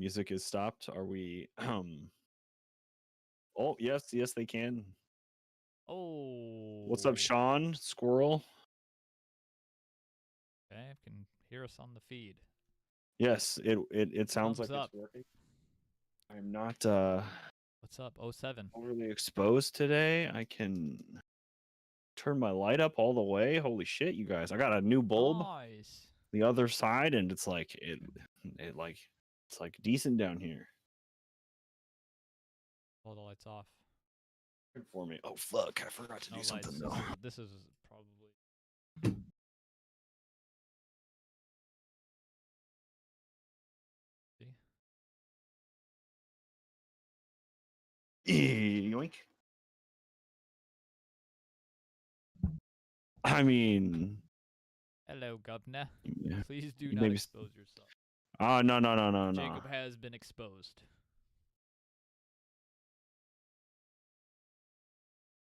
music is stopped. Are we? Oh yes, they can. Oh. What's up, Sean? Squirrel. Okay, I can hear us on the feed. Yes, it sounds Thumbs like up. it's working. I'm not What's up, 07? overly exposed today. I can turn my light up all the way. Holy shit, you guys! I got a new bulb. Nice. The other side, and it's like it's like decent down here. All the lights off. Good for me. Oh fuck! I forgot to No do something lights. though. This is probably. See? Yoink. I mean, Hello, Governor. yeah, Please do not maybe. expose yourself. Oh no. Jacob has been exposed.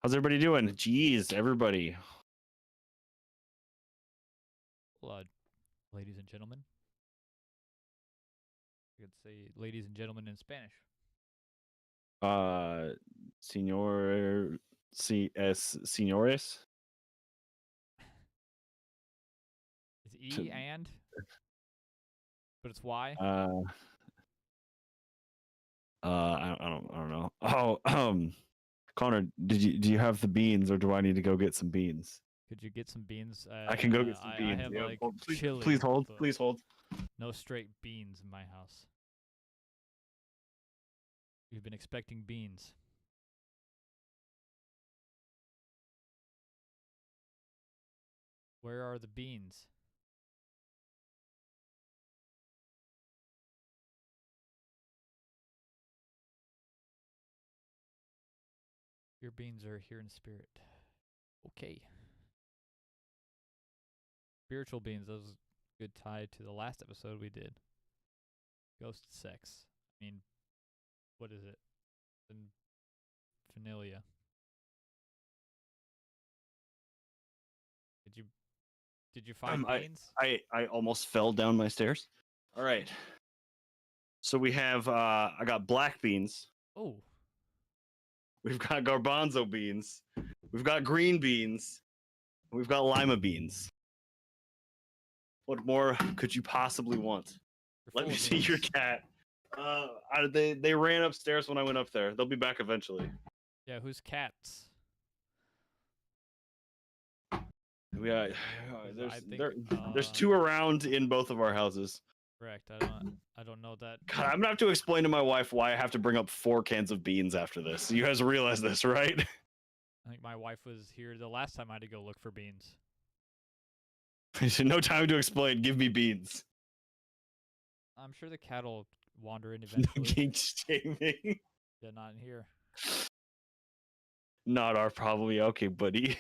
How's everybody doing? Jeez, everybody. Blood, ladies and gentlemen. I could say ladies and gentlemen in Spanish. Senores. Is E and? But it's Y. I don't know. Oh, Connor, do you have the beans, or do I need to go get some beans? Could you get some beans? I can go get some beans. I have Yeah, like please chili. hold. but Please hold. No straight beans in my house. We've been expecting beans. Where are the beans? Your beans are here in spirit. Okay. Spiritual beans, that was a good tie to the last episode we did. Ghost sex. I mean, what is it? Familia. Did you find beans? I almost fell down my stairs. All right. So we have I got black beans. Oh. We've got garbanzo beans. We've got green beans. We've got lima beans. What more could you possibly want? Let me see your cat. They ran upstairs when I went up there. They'll be back eventually. Yeah, whose cats? There's two around in both of our houses. Correct. I don't know that. God, I'm gonna have to explain to my wife why I have to bring up 4 cans of beans after this. You guys realize this, right? I think my wife was here the last time I had to go look for beans. No time to explain. Give me beans. I'm sure the cat will wander in eventually. King shaming. Yeah, not in here. Not our probably. Okay, buddy.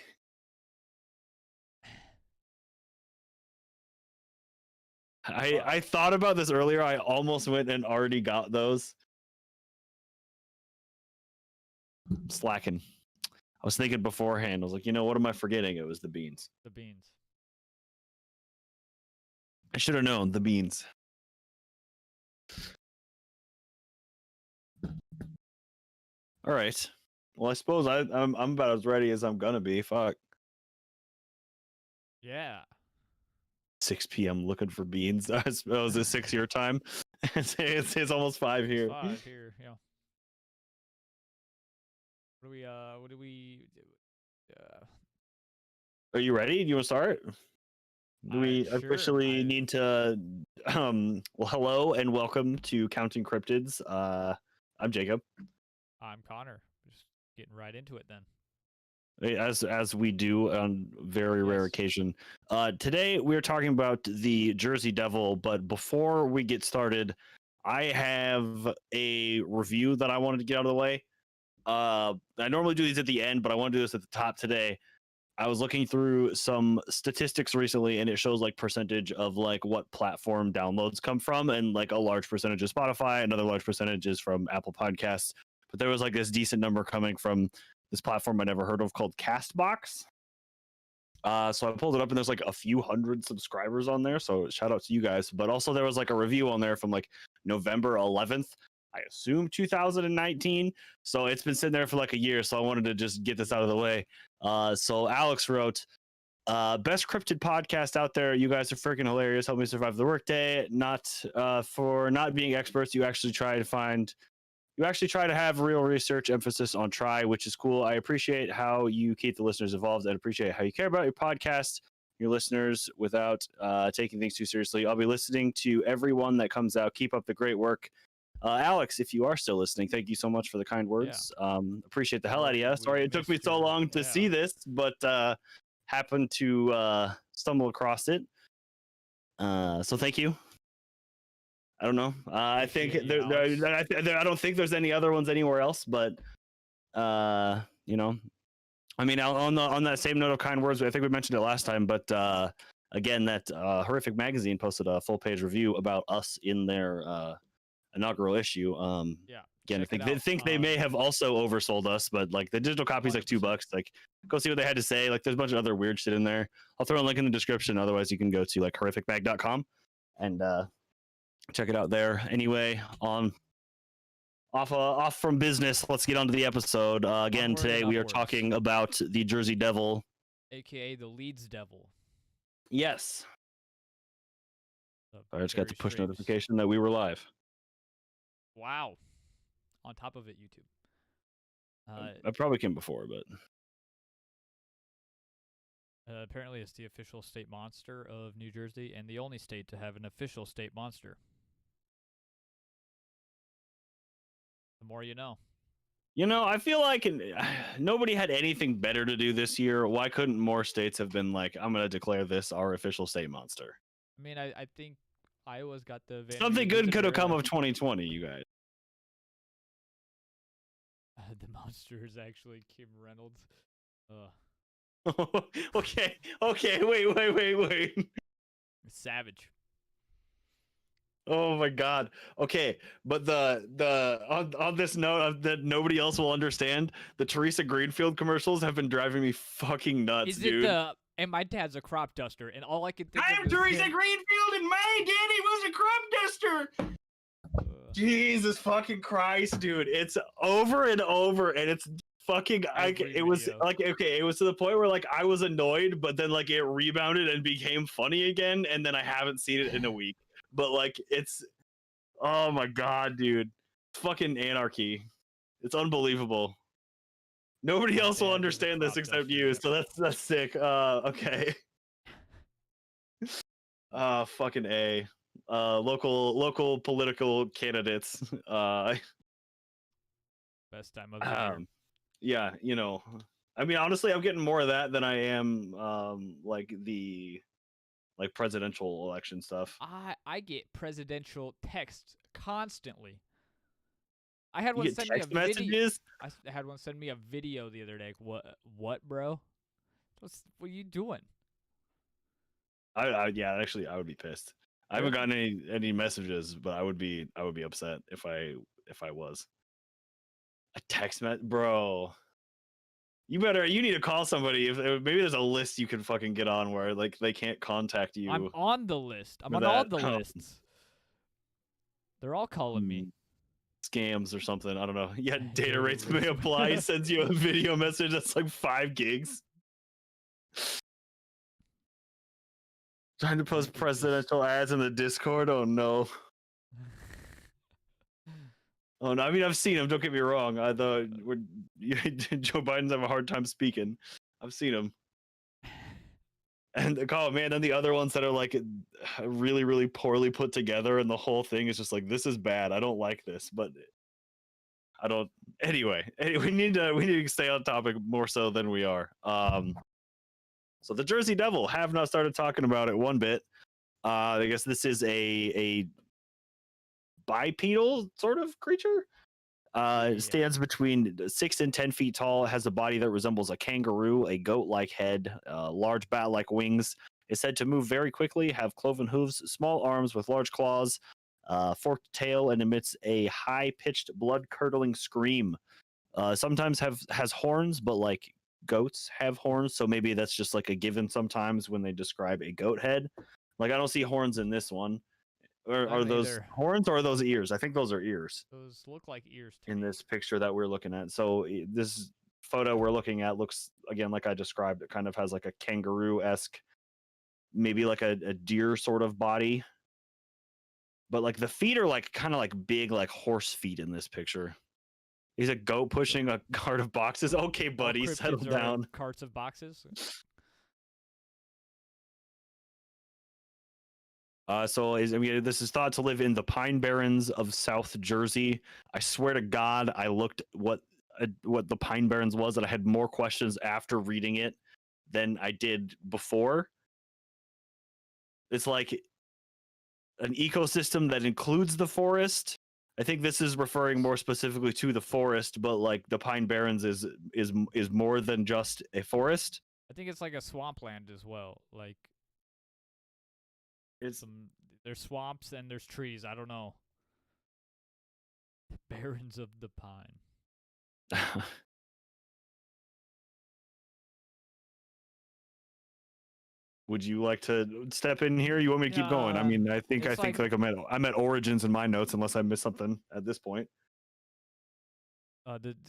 I thought about this earlier. I almost went and already got those. Slacking. I was thinking beforehand. I was like, you know, what am I forgetting? It was the beans. The beans. I should have known the beans. All right. Well, I suppose I'm about as ready as I'm gonna be. Fuck. Yeah. 6 p.m. looking for beans. I suppose it's 6 your time. It's almost 5 here. It's 5 here. Yeah. What do we? Are you ready? Do you want to start? Do we officially need to? Well, hello and welcome to Counting Cryptids. I'm Jacob. I'm Connor. Just getting right into it then. As we do on very rare occasion. Today we're talking about the Jersey Devil, but before we get started, I have a review that I wanted to get out of the way. I normally do these at the end, but I want to do this at the top today. I was looking through some statistics recently, and it shows like percentage of like what platform downloads come from, and like a large percentage is Spotify, another large percentage is from Apple Podcasts. But there was like this decent number coming from this platform I never heard of called Castbox. So I pulled it up and there's like a few hundred subscribers on there. So shout out to you guys. But also there was like a review on there from like November 11th, I assume 2019. So it's been sitting there for like a year. So I wanted to just get this out of the way. So Alex wrote, best cryptid podcast out there. You guys are freaking hilarious. Help me survive the workday. Not for not being experts. You actually try to have real research emphasis on try, which is cool. I appreciate how you keep the listeners involved and appreciate how you care about your podcast, your listeners, without taking things too seriously. I'll be listening to everyone that comes out. Keep up the great work. Alex, if you are still listening, thank you so much for the kind words. Appreciate the hell out of you. Sorry it took me so long to see this, but happened to stumble across it. So thank you. I don't know. I think I don't think there's any other ones anywhere else, but you know, I mean, on that same note of kind words, I think we mentioned it last time, but again, that Horrific Magazine posted a full page review about us in their inaugural issue. Again, I think they may have also oversold us, but like the digital copy's like $2. Like, go see what they had to say. Like, there's a bunch of other weird shit in there. I'll throw a link in the description. Otherwise, you can go to like horrificmag.com and check it out there. Anyway, off from business, let's get on to the episode. Again, today we are talking about the Jersey Devil, aka the Leeds Devil. Yes. I just got the push notification that we were live. Wow. On top of it, YouTube. I probably came before, but apparently it's the official state monster of New Jersey and the only state to have an official state monster. The more you know. You know, I feel like nobody had anything better to do this year. Why couldn't more states have been like, I'm going to declare this our official state monster? I mean, I think Iowa's got the... Something good could have come of 2020, you guys. The monster is actually Kim Reynolds. Okay, wait. Savage. Oh my god. Okay, but the on this note that nobody else will understand, the Teresa Greenfield commercials have been driving me fucking nuts, dude. And my dad's a crop duster, and all I could think I am Teresa Greenfield, and my daddy was a crop duster. Jesus fucking Christ, dude! It's over and over, and it's fucking. It was like, okay, it was to the point where like I was annoyed, but then like it rebounded and became funny again, and then I haven't seen it in a week. But like it's, oh my god, dude, it's fucking anarchy. It's unbelievable. Nobody else will understand this except you, so that's sick. Okay. Fucking A. Local political candidates. Best time of the year. Yeah, you know. I mean, honestly, I'm getting more of that than I am like the presidential election stuff. I get presidential texts constantly. I had one send me a video. I had one send me a video the other day. What, bro? What are you doing? Yeah, actually, I would be pissed. I haven't gotten any messages, but I would be upset if I was. A text message, bro. You need to call somebody. If maybe there's a list you can fucking get on where like they can't contact you. I'm on the list. I'm on all the lists. They're all calling me. Scams or something. I don't know. Yeah, data rates may apply. Sends you a video message that's like 5 gigs. Trying to post presidential ads in the Discord. Oh no. Oh no. I mean, I've seen them. Don't get me wrong. I thought Joe Biden's having a hard time speaking. I've seen them. And then the other ones that are like really, really poorly put together, and the whole thing is just like, this is bad. I don't like this, but I don't. Anyway, we need to stay on topic more so than we are. So the Jersey Devil, have not started talking about it one bit. I guess this is a bipedal sort of creature. It stands between 6 and 10 feet tall. It has a body that resembles a kangaroo, a goat-like head, large bat-like wings. It's said to move very quickly, have cloven hooves, small arms with large claws, forked tail, and emits a high-pitched, blood-curdling scream. Sometimes has horns, but like goats have horns, so maybe that's just like a given sometimes when they describe a goat head. Like I don't see horns in this one. Or are those horns or are those ears? I think those are ears. Those look like ears to in me. This picture that we're looking at. So this photo we're looking at looks, again, like I described, it kind of has like a kangaroo-esque, maybe like a deer sort of body. But like the feet are like kind of like big, like horse feet in this picture. He's a goat pushing a cart of boxes. Okay, buddy, settle down. Carts of boxes. This is thought to live in the Pine Barrens of South Jersey. I swear to God, I looked what the Pine Barrens was, and I had more questions after reading it than I did before. It's like an ecosystem that includes the forest. I think this is referring more specifically to the forest, but like the Pine Barrens is more than just a forest. I think it's like a swampland as well. Like there's swamps and there's trees. I don't know. The Barrens of the Pine. Would you like to step in here? You want me to keep going? I mean, I think I'm at origins in my notes, unless I missed something at this point.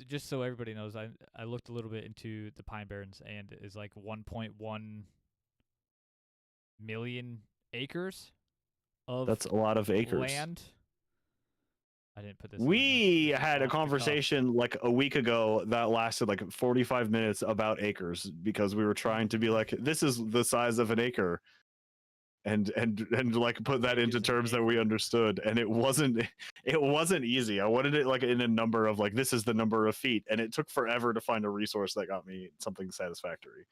Just so everybody knows, I looked a little bit into the Pine Barrens, and it's like 1.1 million acres of that's a lot of acres land. I didn't put this. We had a conversation like a week ago that lasted like 45 minutes about acres, because we were trying to be like, this is the size of an acre, and like put that into terms that we understood, and it wasn't easy. I wanted it like in a number of like, this is the number of feet, and it took forever to find a resource that got me something satisfactory.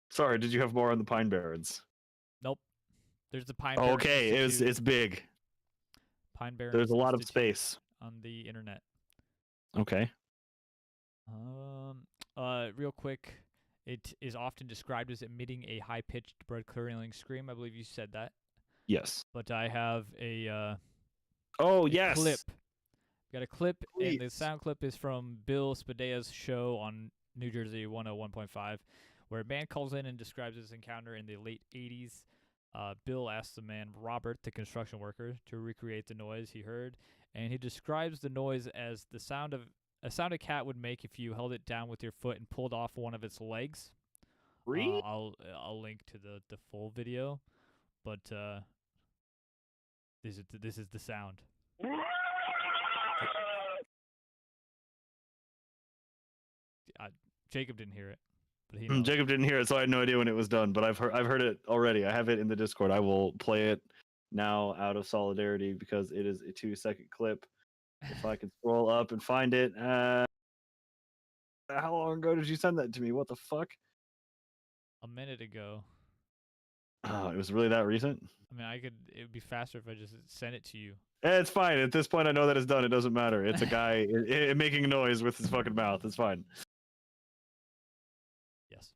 Sorry, did you have more on the Pine Barrens? Nope. There's the Pine Barrens. Okay, it's big. Pine Barrens. There's a lot of space on the internet. Okay. Real quick, it is often described as emitting a high-pitched, blood-curdling scream. I believe you said that. Yes. But I have a yes, clip. Got a clip, Please. And the sound clip is from Bill Spadea's show on New Jersey 101.5, where a man calls in and describes his encounter in the late 80s. Bill asks the man, Robert, the construction worker, to recreate the noise he heard, and he describes the noise as the sound a cat would make if you held it down with your foot and pulled off one of its legs. I'll link to the full video, but this is the sound. Jacob didn't hear it. Jacob didn't hear it, so I had no idea when it was done. But I've heard it already. I have it in the Discord. I will play it now out of solidarity because it is a 2-second clip. If I can scroll up and find it. How long ago did you send that to me? What the fuck? A minute ago. Oh, it was really that recent? I mean, it would be faster if I just sent it to you. It's fine. At this point, I know that it's done. It doesn't matter. It's a guy making noise with his fucking mouth. It's fine. Yes.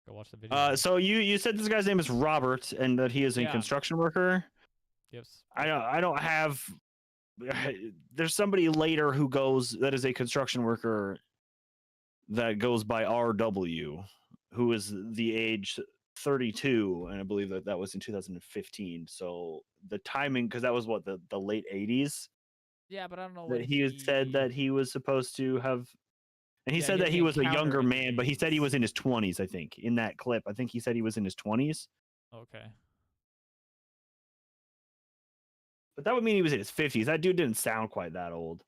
Go watch the video. So you said this guy's name is Robert and that he is a construction worker? Yes. I don't have... There's somebody later that is a construction worker that goes by RW, who is the age 32, and I believe that was in 2015. So the timing, because that was what, the late 80s? Yeah, but I don't know that he said that he was supposed to have, and he said that he was a younger man, but he said he was in his 20s, I think. In that clip, I think he said he was in his 20s. Okay. But that would mean he was in his 50s. That dude didn't sound quite that old.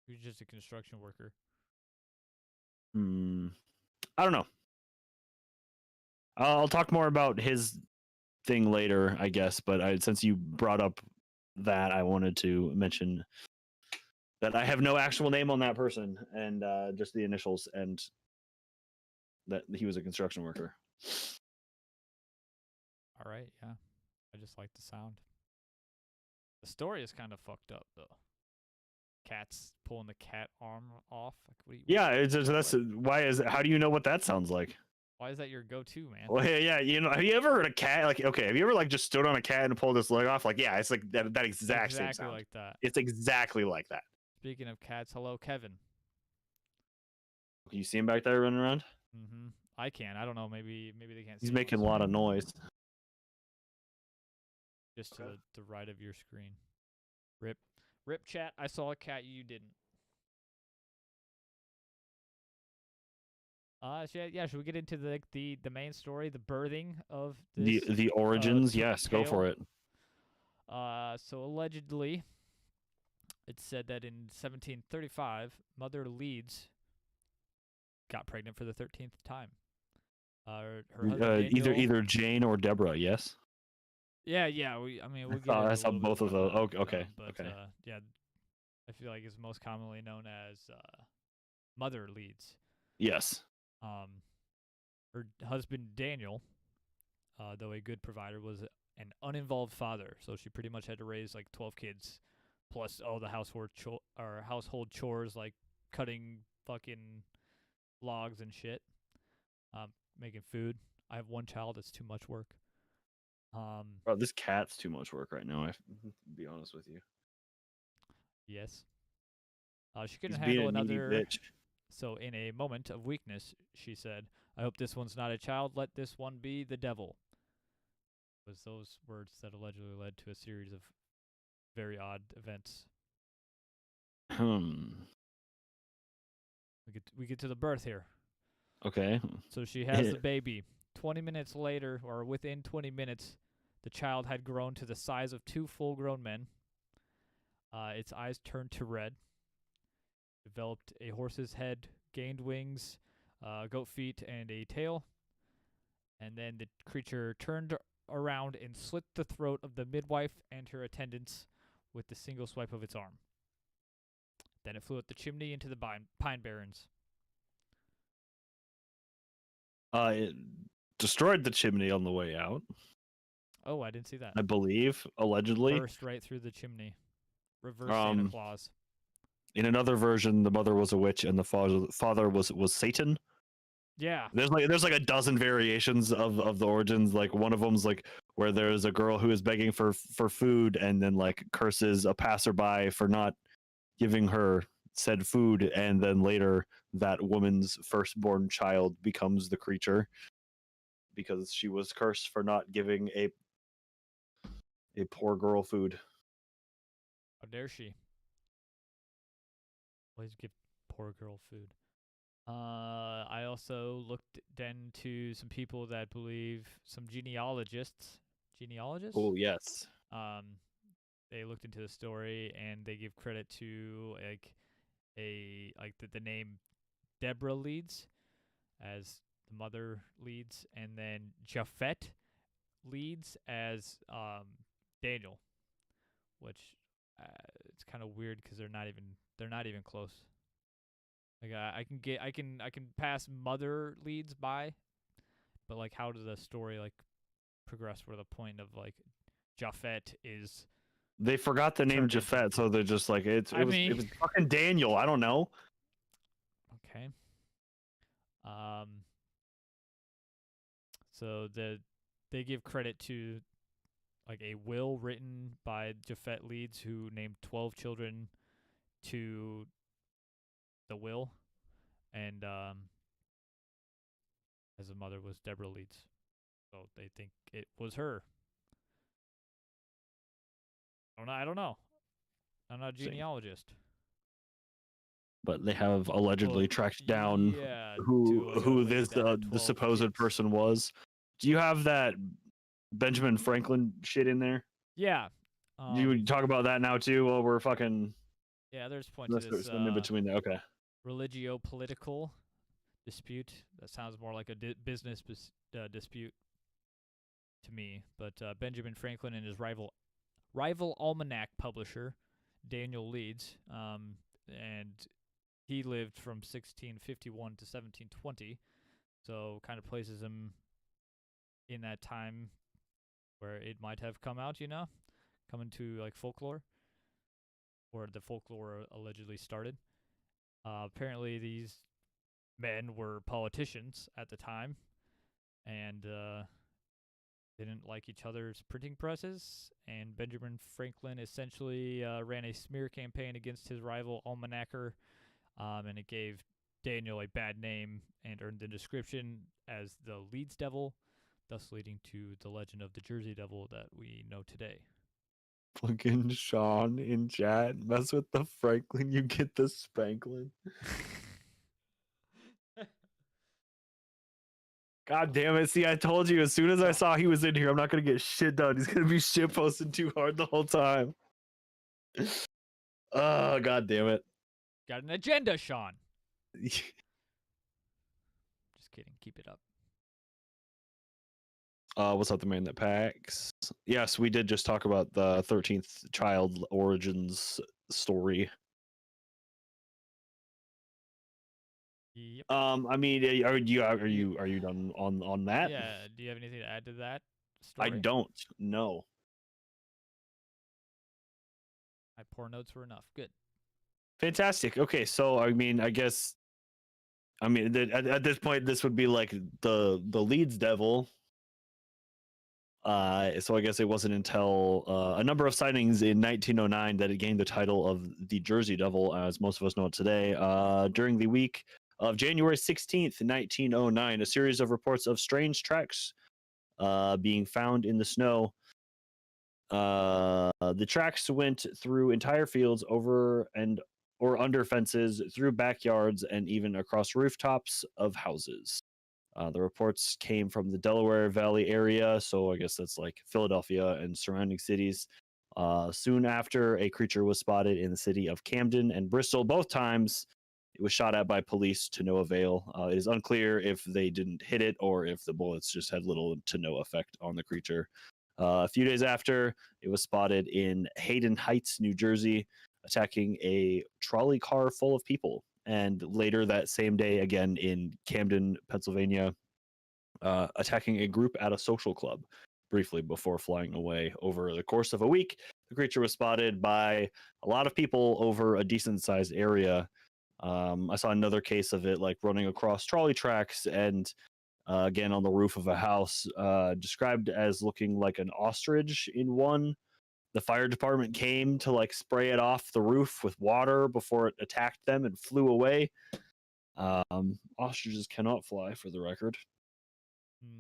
He was just a construction worker. I don't know. I'll talk more about his thing later, I guess. But since you brought up that, I wanted to mention that I have no actual name on that person, and just the initials, and that he was a construction worker. All right, yeah. I just like the sound. The story is kind of fucked up, though. Cat's pulling the cat arm off. Like, yeah, that's why is it? How do you know what that sounds like? Why is that your go-to, man? Well, yeah, you know, have you ever heard a cat? Like, okay, have you ever like just stood on a cat and pulled its leg off? Like, yeah, it's like that exact same sound. Like that. It's exactly like that. Speaking of cats, hello, Kevin. Can you see him back there running around? Mm-hmm. I can. I don't know. Maybe they can't see. He's making a lot of noise. Just to the right of your screen. Rip chat. I saw a cat. You didn't. Should we get into the main story, the birthing of this, the origins? Yes, tale? Go for it. So allegedly, it's said that in 1735, Mother Leeds got pregnant for the 13th time. Her husband Daniel, either Jane or Deborah. Yes. Yeah. I saw both of those. Okay. Yeah, I feel like it's most commonly known as Mother Leeds. Yes. Her husband Daniel, though a good provider, was an uninvolved father, so she pretty much had to raise like 12 kids, plus all the household chores like cutting fucking logs and shit, making food. I have one child. It's too much work. Bro, this cat's too much work right now. I be honest with you. Yes. She couldn't handle another. Bitch. So in a moment of weakness, she said, "I hope this one's not a child. Let this one be the devil." Was those words that allegedly led to a series of very odd events. We get to the birth here. Okay. So she has the baby. 20 minutes later, or within 20 minutes, the child had grown to the size of 2 full-grown men. Its eyes turned to red. Developed a horse's head, gained wings, goat feet, and a tail. And then the creature turned around and slit the throat of the midwife and her attendants with the single swipe of its arm. Then it flew up the chimney into the pine barrens. It destroyed the chimney on the way out. Oh, I didn't see that. I believe, allegedly. Burst right through the chimney. Reverse Santa Claus. In another version, the mother was a witch and the father was Satan. Yeah. There's like a dozen variations of the origins. Like one of them's like where there's a girl who is begging for food and then like curses a passerby for not giving her said food, and then later that woman's firstborn child becomes the creature because she was cursed for not giving a poor girl food. How dare she? Always give poor girl food. I also looked into some people that believe, some genealogists. Oh yes. They looked into the story and they give credit to the name Deborah Leeds as the mother Leeds, and then Japhet Leeds as Daniel, which it's kind of weird because they're not even close. Like I can pass mother Leeds by, but like how does the story like progress where the point of like Japhet is? They forgot the name Japhet, so they're just like it was fucking Daniel. I don't know. Okay. So they give credit to like a will written by Japhet Leeds, who named 12 children to the will, and as a mother was Deborah Leeds, so they think it was her. I don't know. I'm not a genealogist. But they have allegedly tracked down who this the supposed person was. Do you have that Benjamin Franklin shit in there? Yeah. You talk about that now too? Well, we're fucking. Yeah, there's a point to this. In between there. Okay. Religio-political dispute. That sounds more like a business dispute to me. But Benjamin Franklin and his rival almanac publisher, Daniel Leeds, and he lived from 1651 to 1720, so kind of places him in that time where it might have come out, come into like folklore, where the folklore allegedly started. Apparently these men were politicians at the time, and didn't like each other's printing presses. And Benjamin Franklin essentially ran a smear campaign against his rival almanacker, and it gave Daniel a bad name and earned the description as the Leeds Devil, thus leading to the legend of the Jersey Devil that we know today. Fucking Sean in chat, mess with the Franklin, you get the Spanklin. God damn it. See, I told you, as soon as I saw he was in here, I'm not going to get shit done. He's going to be shit posting too hard the whole time. Oh, God damn it. Got an agenda, Sean. Just kidding. Keep it up. What's up, the man that packs? Yes, we did just talk about the 13th child origins story. Yep. I mean, are you done on that? Yeah. Do you have anything to add to that story? I don't. No. My poor notes were enough. Good. Fantastic. Okay, so I mean, I guess, at this point, this would be like the Leeds Devil. So I guess it wasn't until a number of sightings in 1909 that it gained the title of the Jersey Devil, as most of us know it today. During the week of January 16th, 1909, a series of reports of strange tracks being found in the snow. The tracks went through entire fields, over and or under fences, through backyards, and even across rooftops of houses. The reports came from the Delaware Valley area, so I guess that's like Philadelphia and surrounding cities. Soon after, a creature was spotted in the city of Camden and Bristol. Both times, it was shot at by police to no avail. It is unclear if they didn't hit it or if the bullets just had little to no effect on the creature. A few days after, it was spotted in Hayden Heights, New Jersey, attacking a trolley car full of people. And later that same day, again in Camden, Pennsylvania, attacking a group at a social club briefly before flying away. Over the course of a week, the creature was spotted by a lot of people over a decent-sized area. I saw another case of it like running across trolley tracks and again on the roof of a house, described as looking like an ostrich in one. The fire department came to like spray it off the roof with water before it attacked them and flew away. Ostriches cannot fly, for the record.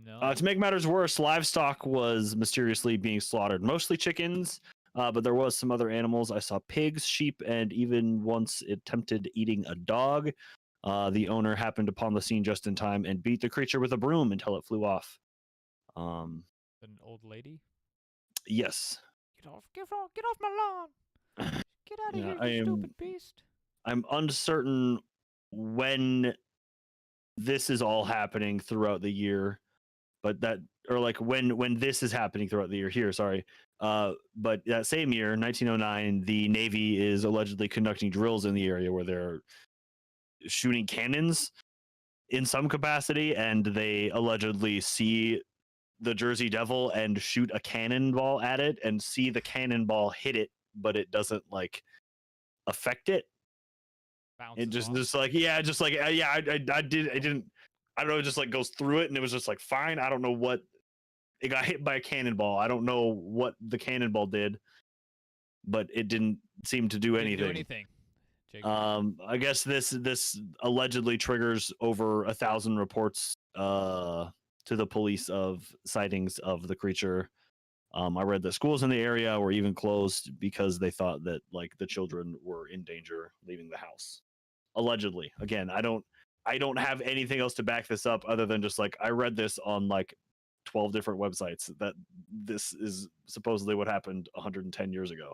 No. To make matters worse, livestock was mysteriously being slaughtered, mostly chickens, but there was some other animals. I saw pigs, sheep, and even once attempted eating a dog. The owner happened upon the scene just in time and beat the creature with a broom until it flew off. An old lady? Yes. Get off my lawn! Get out of here, you stupid beast! I'm uncertain when this is all happening throughout the year, but when this is happening throughout the year here. Sorry, but that same year, 1909, the Navy is allegedly conducting drills in the area where they're shooting cannons in some capacity, and they allegedly see the Jersey Devil and shoot a cannonball at it and see the cannonball hit it, but it doesn't like affect it. Bounces it just off. just like I don't know, it just like goes through it, and it was just like fine. I don't know what it got hit by a cannonball. I don't know what the cannonball did, but it didn't seem to do anything. I guess this allegedly triggers over 1,000 reports to the police of sightings of the creature. I read that schools in the area were even closed because they thought that like the children were in danger leaving the house. Allegedly. Again, I don't have anything else to back this up other than just like I read this on like 12 different websites that this is supposedly what happened 110 years ago.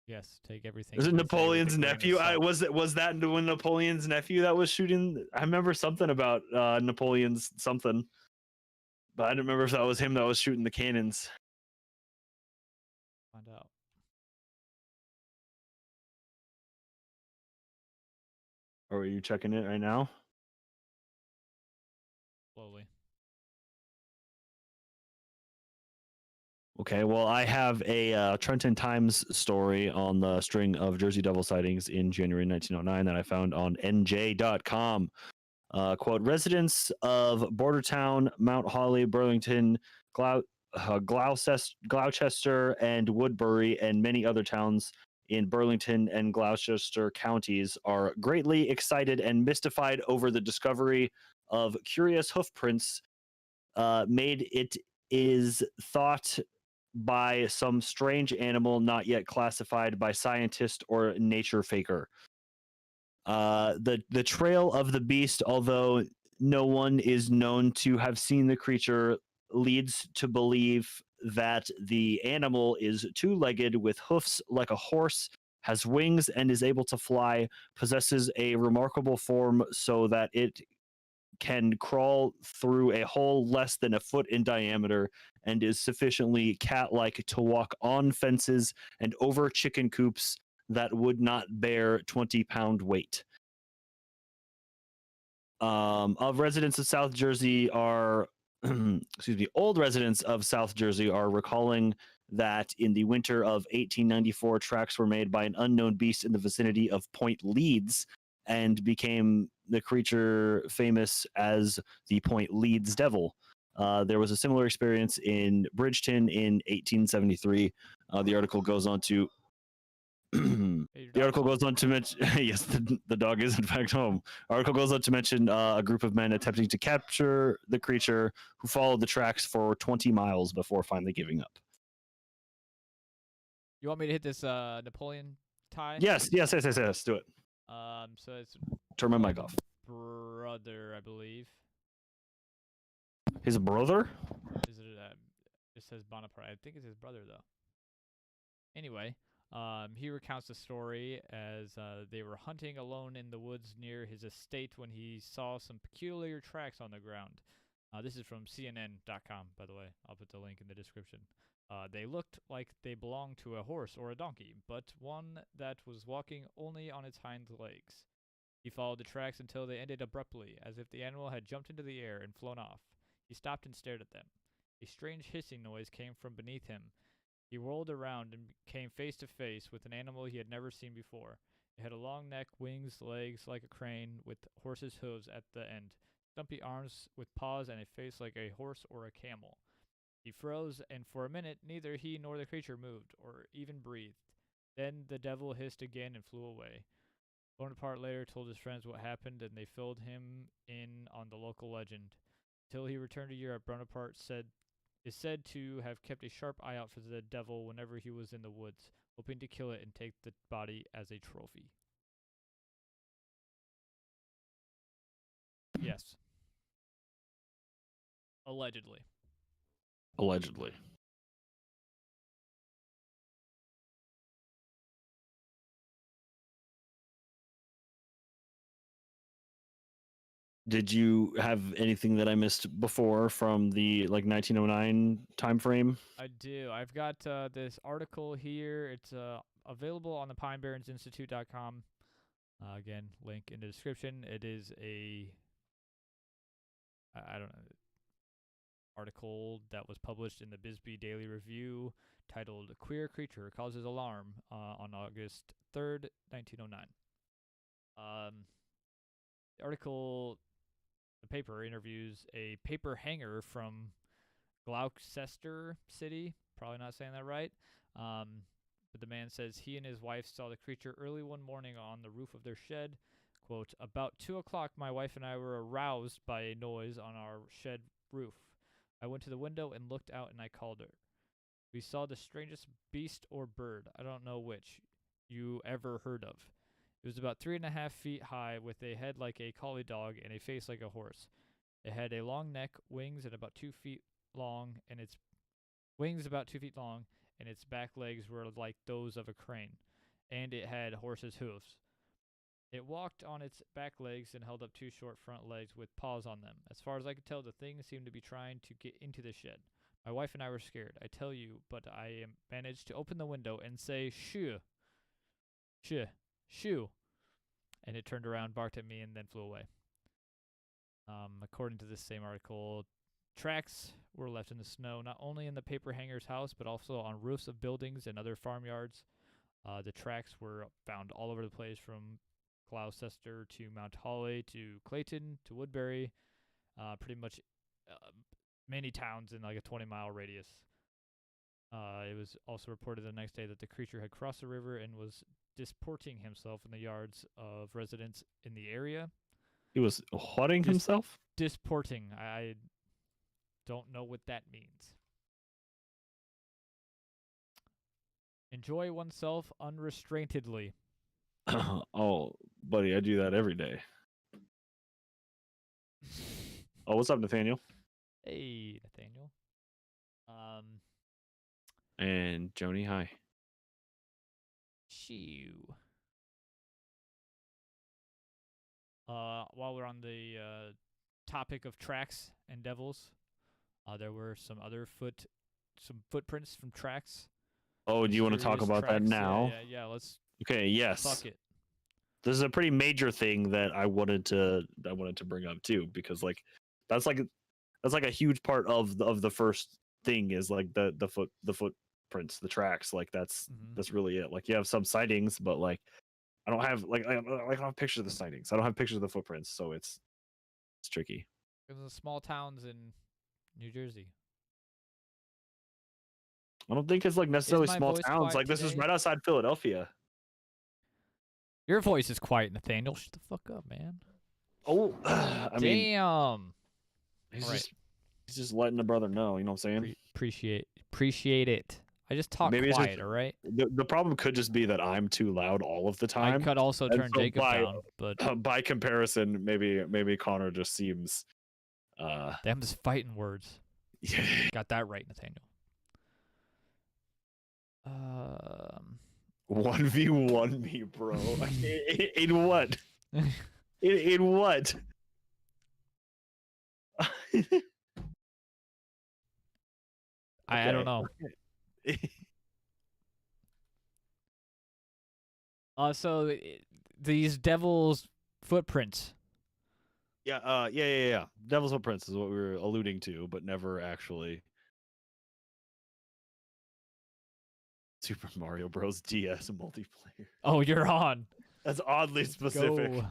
Yes, take everything. Was it Napoleon's nephew? Was that when Napoleon's nephew that was shooting? I remember something about Napoleon's something, but I don't remember if that was him that was shooting the cannons. Find out. Or are you checking it right now? Slowly. Okay, well, I have a Trenton Times story on the string of Jersey Devil sightings in January 1909 that I found on NJ.com. Quote, residents of Bordertown, Mount Holly, Burlington, Gloucester, and Woodbury, and many other towns in Burlington and Gloucester counties are greatly excited and mystified over the discovery of curious hoof prints made it is thought by some strange animal not yet classified by scientist or nature faker. The trail of the beast, although no one is known to have seen the creature, leads to believe that the animal is two-legged with hoofs like a horse, has wings and is able to fly, possesses a remarkable form so that it can crawl through a hole less than a foot in diameter, and is sufficiently cat-like to walk on fences and over chicken coops that would not bear 20-pound weight. Of residents of South Jersey are, excuse me, old residents of South Jersey are recalling that in the winter of 1894, tracks were made by an unknown beast in the vicinity of Point Leeds, and became the creature famous as the Point Leeds Devil. There was a similar experience in Bridgeton in 1873. The article goes on to the article goes on to mention yes, the dog is in fact home. Article goes on to mention a group of men attempting to capture the creature, who followed the tracks for 20 miles before finally giving up. You want me to hit this Napoleon tie? Yes. Do it. So it's turn my mic off. Brother, I believe. His brother? Is it? It says Bonaparte. I think it's his brother though. Anyway, he recounts the story as they were hunting alone in the woods near his estate when he saw some peculiar tracks on the ground. This is from CNN.com, by the way. I'll put the link in the description. They looked like they belonged to a horse or a donkey, but one that was walking only on its hind legs. He followed the tracks until they ended abruptly, as if the animal had jumped into the air and flown off. He stopped and stared at them. A strange hissing noise came from beneath him. He whirled around and came face to face with an animal he had never seen before. It had a long neck, wings, legs like a crane, with horse's hooves at the end, stumpy arms with paws, and a face like a horse or a camel. He froze, and for a minute neither he nor the creature moved, or even breathed. Then the devil hissed again and flew away. Bonaparte later told his friends what happened, and they filled him in on the local legend. Until he returned to Europe, Bonaparte is said to have kept a sharp eye out for the devil whenever he was in the woods, hoping to kill it and take the body as a trophy. Yes. Allegedly. Allegedly. Did you have anything that I missed before from the 1909 time frame? I do. I've got this article here. It's available on the PineBarrensInstitute.com. Again, link in the description. It is I don't know, article that was published in the Bisbee Daily Review titled "Queer Creature Causes Alarm" on August 3rd, 1909. The article, the paper interviews a paper hanger from Gloucester City. Probably not saying that right. But the man says he and his wife saw the creature early one morning on the roof of their shed. Quote, about 2 o'clock, my wife and I were aroused by a noise on our shed roof. I went to the window and looked out, and I called her. We saw the strangest beast or bird, I don't know which, you ever heard of. It was about 3.5 feet high, with a head like a collie dog and a face like a horse. It had a long neck, wings about 2 feet long, and its back legs were like those of a crane, and it had horse's hooves. It walked on its back legs and held up 2 short front legs with paws on them. As far as I could tell, the thing seemed to be trying to get into the shed. My wife and I were scared, I tell you, but I managed to open the window and say, shoo, shoo, shoo. And it turned around, barked at me, and then flew away. According to this same article, tracks were left in the snow, not only in the paper hanger's house, but also on roofs of buildings and other farmyards. The tracks were found all over the place, from Gloucester to Mount Holly to Clayton to Woodbury, pretty much many towns in like a 20-mile radius. It was also reported the next day that the creature had crossed the river and was disporting himself in the yards of residents in the area. He was whatting himself? Disporting. I don't know what that means. Enjoy oneself unrestraintedly. Oh, buddy, I do that every day. Oh, what's up, Nathaniel? Hey, Nathaniel. And Joni, hi. Shoo. While we're on the topic of tracks and devils, there were some footprints from tracks. Oh, do you want to talk about that now? Yeah. Let's. Okay. Yes. Fuck it. This is a pretty major thing that I wanted to bring up too, because like that's like a huge part of the first thing is like the footprints, the tracks. Like that's really it. Like you have some sightings, but like I don't have I don't have pictures of the sightings. I don't have pictures of the footprints, so it's tricky. Because of small towns in New Jersey. I don't think it's like necessarily small towns. Like this is right outside Philadelphia. Your voice is quiet, Nathaniel. Shut the fuck up, man. Oh, I mean, he's just letting the brother know. You know what I'm saying? Appreciate it. I just talk quiet, all right? The problem could just be that I'm too loud all of the time. I could also turn Jacob down, but by comparison, maybe Connor just seems. Them is fighting words. Yeah. Got that right, Nathaniel. 1v1 me, bro. In what? In what? I don't know. So these devil's footprints. Yeah. Devil's footprints is what we were alluding to, but never actually. Super Mario Bros. DS multiplayer. Oh, you're on. That's oddly specific. Go.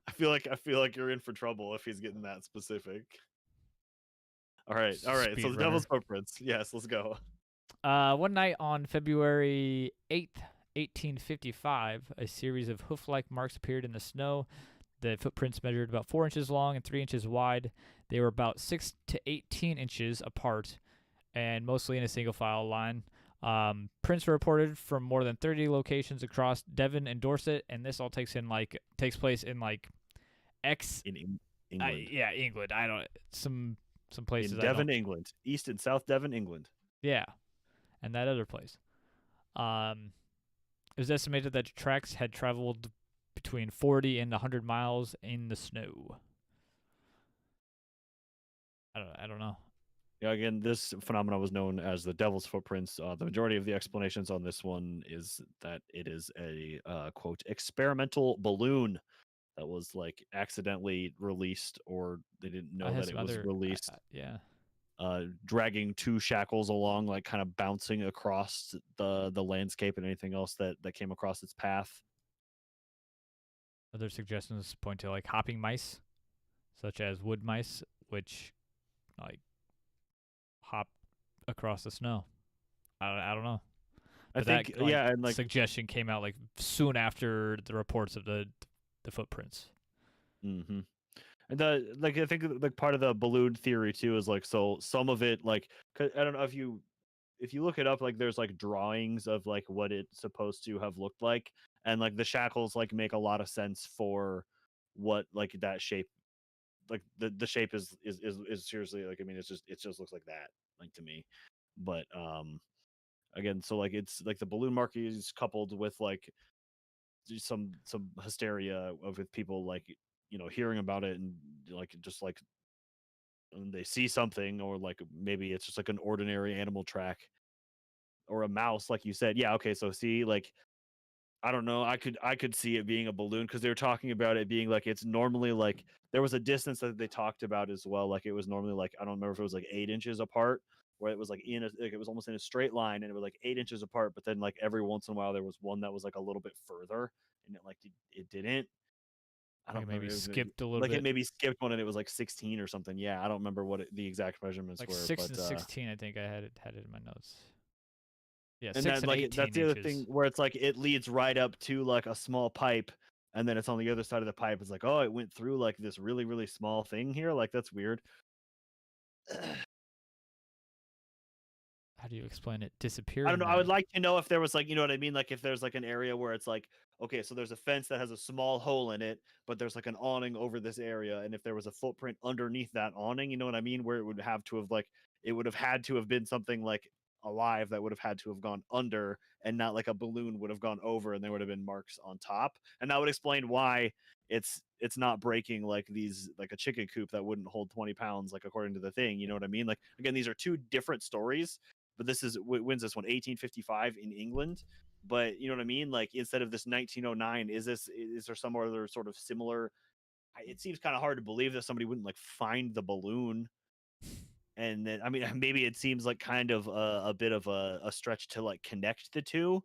I feel like you're in for trouble if he's getting that specific. All right. So the Devil's Footprints. Yes, let's go. One night on February 8th, 1855, a series of hoof-like marks appeared in the snow. The footprints measured about 4 inches long and 3 inches wide. They were about 6 to 18 inches apart, and mostly in a single file line. Prints were reported from more than 30 locations across Devon and Dorset, and this all takes place in like England. England. I don't some places in Devon, England, East and South Devon, England. Yeah, and that other place. It was estimated that tracks had traveled between 40 and 100 miles in the snow. I don't know. Yeah, again, this phenomenon was known as the Devil's Footprints. The majority of the explanations on this one is that it is a quote experimental balloon that was like accidentally released, or they didn't know that it was released. Dragging two shackles along, like kind of bouncing across the landscape and anything else that came across its path. Other suggestions point to like hopping mice, such as wood mice, which like hop across the snow. I don't know. But I think and like suggestion came out like soon after the reports of the footprints. Mm-hmm. And I think like part of the balloon theory too is like, so some of it, like, I don't know if you look it up, like there's like drawings of like what it's supposed to have looked like, and like the shackles like make a lot of sense for what like that shape, like the shape is seriously like, I mean it just looks like that, like, to me. But again, so like it's like the balloon markings coupled with like some hysteria with people like, you know, hearing about it and like just like when they see something, or like maybe it's just like an ordinary animal track or a mouse, like you said. Yeah, okay, so see, like, I don't know, I could see it being a balloon, because they were talking about it being like, it's normally like, there was a distance that they talked about as well, like it was normally like, I don't remember if it was like 8 inches apart, where it was like it was almost in a straight line, and it was like 8 inches apart, but then like every once in a while there was one that was like a little bit further, and it didn't. I don't maybe remember. skipped a little Like bit. it maybe skipped one and it was like 16 or something. Yeah, I don't remember what the exact measurements like were. 6 but and 16, I think I had it in my notes. Yeah, and 6 then and like 18 that's the other thing inches. where it's like it leads right up to like a small pipe, and then it's on the other side of the pipe. It's like, oh, it went through like this really really small thing here. Like that's weird. How do you explain it? I Disappearing don't know. I then? would like to know if there was like, you know what I mean? Like if there's like an area where it's like, okay, so there's a fence that has a small hole in it, but there's like an awning over this area. And if there was a footprint underneath that awning, you know what I mean? Where it would have to have like, it would have had to have been something like alive that would have had to have gone under, and not like a balloon would have gone over and there would have been marks on top. And that would explain why it's not breaking like these, like a chicken coop that wouldn't hold 20 pounds, like according to the thing, you know what I mean? Like again, these are two different stories, but this is wins this one 1855 in England. But you know what I mean? Like instead of this 1909, is there some other sort of similar? It seems kind of hard to believe that somebody wouldn't like find the balloon. And then I mean maybe it seems like kind of a bit of a stretch to like connect the two,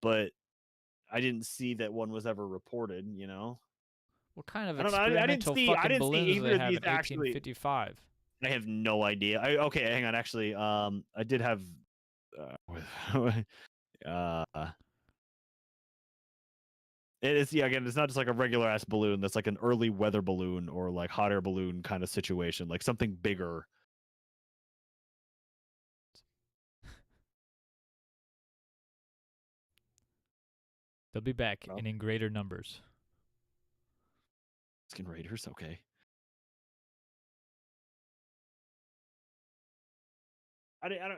but I didn't see that one was ever reported. You know, What kind of I don't know. experimental I fucking didn't see balloons do either they of have these in actually. 1855? I have no idea. Okay, hang on. Actually, I did have. Uh, It is, yeah, again, it's not just like a regular ass balloon. That's like an early weather balloon or like hot air balloon kind of situation, like something bigger. They'll be back Well, and in greater numbers. Skin Raiders, okay. I don't.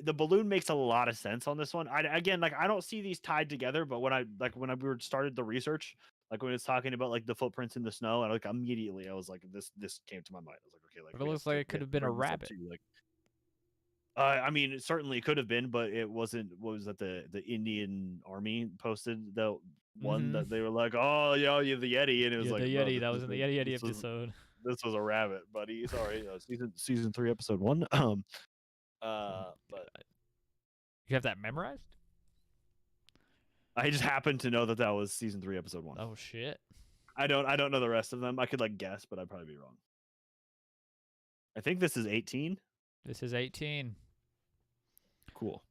The balloon makes a lot of sense on this one. Again, like I don't see these tied together, but when we started the research, like when it's talking about like the footprints in the snow, and like immediately I was like, this came to my mind. I was like, okay, like But it looks like it we could have have to been a bring this up rabbit. too. Like, I mean, it certainly could have been, but it wasn't. What was that? The Indian Army posted the one that they were like, "Oh, yeah, you're the Yeti," and it was Yeah, like, the "Bro, Yeti. That was in the Yeti this was episode. this was a rabbit, buddy. Sorry, season 3, episode 1." But You have that memorized? I just happened to know that that was season 3, episode 1. Oh shit! I don't know the rest of them. I could like guess, but I'd probably be wrong. I think this is 18. This is 18. Cool.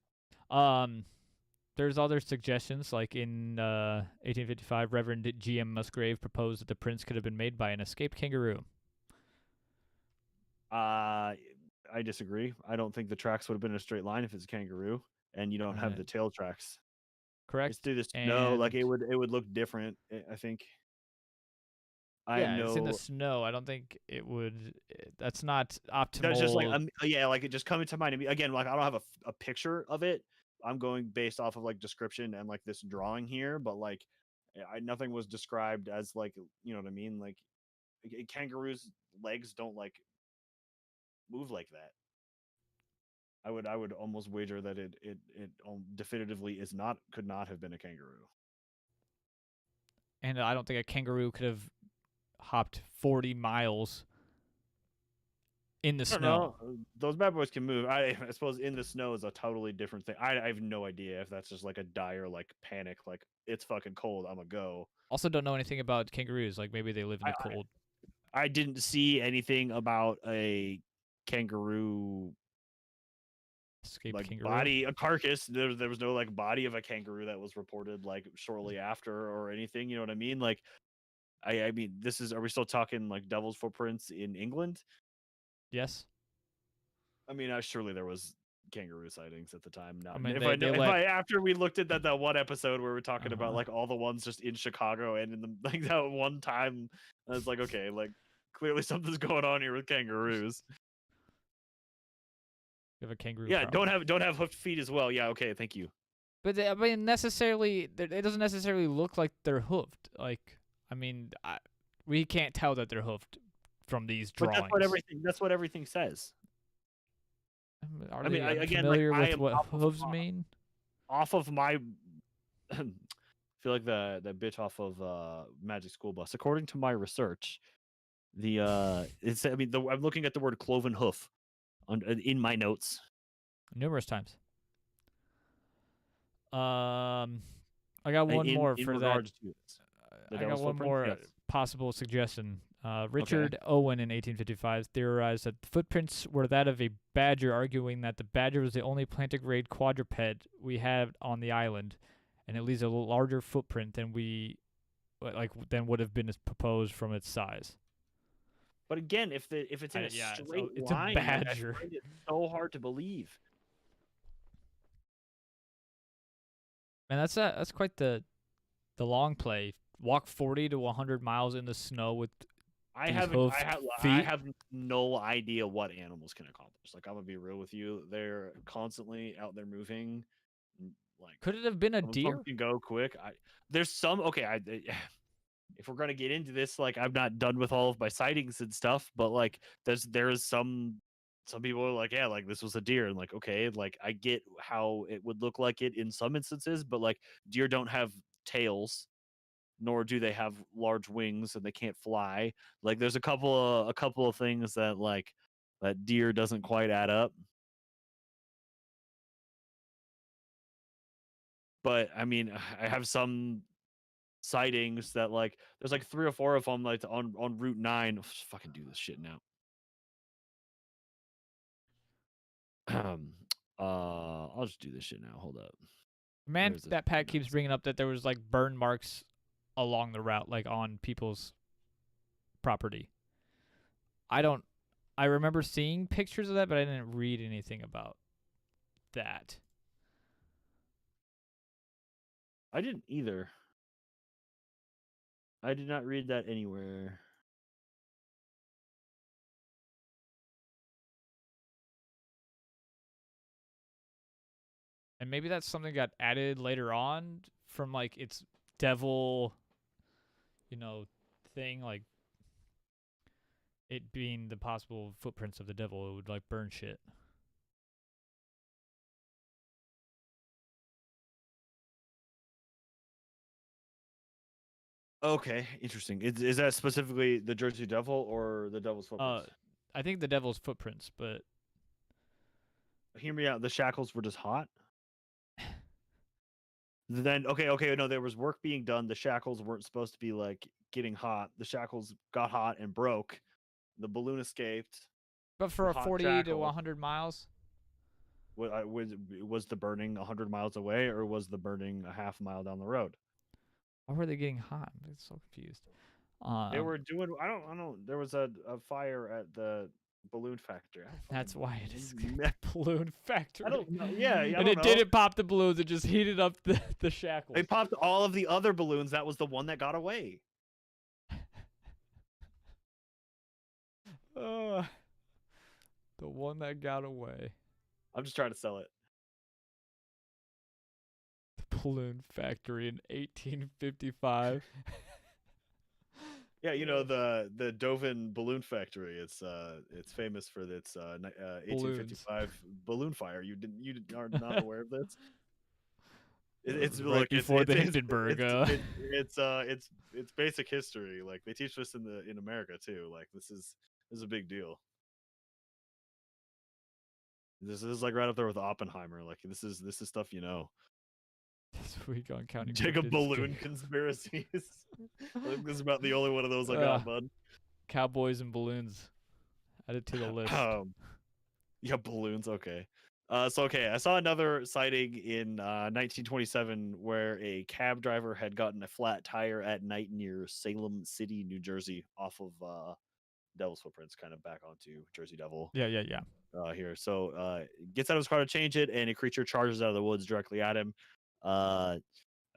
There's other suggestions, like in 1855, Reverend G.M. Musgrave proposed that the prints could have been made by an escaped kangaroo. I disagree. I don't think the tracks would have been in a straight line if it's a kangaroo, and you don't have the tail tracks. Correct. It's through the snow. Like it would look different. I think. It's in the snow. I don't think it would. That's not optimal. That's just like yeah, like it just coming to mind again. Like I don't have a picture of it. I'm going based off of like description and like this drawing here, but like nothing was described as like, you know what I mean. Like kangaroos' legs don't like move like that. I would almost wager that it definitively could not have been a kangaroo. And I don't think a kangaroo could have hopped 40 miles in the snow. Those bad boys can move. I suppose in the snow is a totally different thing. I have no idea if that's just like a dire like panic, like it's fucking cold, I'm gonna go. Also, don't know anything about kangaroos. Like maybe they live in the cold. I didn't see anything about a kangaroo escaped like kangaroo body, a carcass. There was no like body of a kangaroo that was reported like shortly after or anything. You know what I mean? Like I mean, are we still talking like devil's footprints in England? Yes. I mean, surely there was kangaroo sightings at the time. Now, I mean, after we looked at that one episode where we're talking about like all the ones just in Chicago and in the like that one time, I was like, okay, like clearly something's going on here with kangaroos. You have a kangaroo. Yeah, problem. don't have hoofed feet as well. Yeah, okay, thank you. But I mean, it doesn't necessarily look like they're hoofed. Like, I mean, we can't tell that they're hoofed from these drawings. But that's what everything says. Are they familiar with what hooves mean? Off of my, I feel like the bitch off of Magic School Bus. According to my research, it's I'm looking at the word cloven hoof in my notes numerous times. I got one in, more in for that. regards to this. I got one more yes. possible suggestion. Richard Owen in 1855 theorized that the footprints were that of a badger, arguing that the badger was the only plantigrade quadruped we had on the island, and it leaves a larger footprint than would have been proposed from its size. But again, if it's in a straight it's line, a badger. I find it so hard to believe. Man, that's quite the long play. Walk 40 to 100 miles in the snow with I have no idea what animals can accomplish. Like, I'm gonna be real with you, they're constantly out there moving. Like, could it have been a deer? Some can go quick. There's some if we're gonna get into this, like, I'm not done with all of my sightings and stuff, but like there's some people are like, yeah, like this was a deer, and like, okay, like I get how it would look like it in some instances, but like deer don't have tails, nor do they have large wings, and they can't fly. Like, there's a couple of things that like that deer doesn't quite add up. But I mean, I have some sightings that like there's like 3 or 4 of them like on Route 9. Let's just fucking do this shit now. I'll just do this shit now. Hold up. Man, that Pat keeps bringing up that there was like burn marks along the route, like on people's property. I remember seeing pictures of that, but I didn't read anything about that. I didn't either. I did not read that anywhere. And maybe that's something that got added later on from like its devil, thing, like it being the possible footprints of the devil. It would like burn shit. Okay, interesting. Is that specifically the Jersey Devil or the Devil's Footprints? I think the Devil's Footprints, but hear me out. The shackles were just hot. Then okay, no, there was work being done. The shackles weren't supposed to be like getting hot. The shackles got hot and broke. The balloon escaped. But for a 40 to 100 miles, was the burning 100 miles away, or was the burning a half mile down the road? Why were they getting hot? I'm so confused. They were doing. I don't know. There was a fire at the balloon factory. That's why it is balloon factory. I don't know. Yeah, and it didn't pop the balloons. It just heated up the shackles. They popped all of the other balloons. That was the one that got away. The one that got away. I'm just trying to sell it. The balloon factory in 1855. Yeah, the Dovin Balloon Factory. It's famous for its 1855 balloon fire. You are not aware of this? It's right before the Hindenburg. It's basic history. Like, they teach this in America too. Like, this is a big deal. This is like right up there with Oppenheimer. Like, this is stuff you know. This week on Counting Cryptids. Jacob balloon conspiracies. I think this is about the only one of those I got, bud. Cowboys and balloons. Add it to the list. Yeah, balloons. Okay. I saw another sighting in 1927 where a cab driver had gotten a flat tire at night near Salem City, New Jersey, off of Devil's Footprints, kind of back onto Jersey Devil. Yeah. Here. So gets out of his car to change it, and a creature charges out of the woods directly at him. I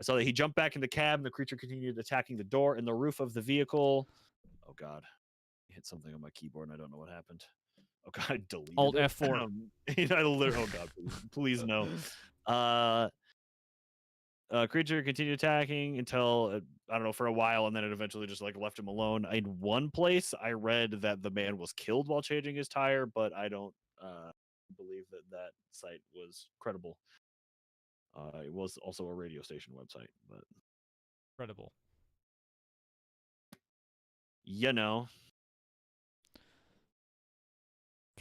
saw that he jumped back in the cab, and the creature continued attacking the door and the roof of the vehicle. Oh God, I hit something on my keyboard, and I don't know what happened. Oh God, I deleted Alt it. F4. Oh God, please no. Creature continued attacking until I don't know, for a while, and then it eventually just like left him alone. In one place, I read that the man was killed while changing his tire, but I don't believe that site was credible. It was also a radio station website, but credible.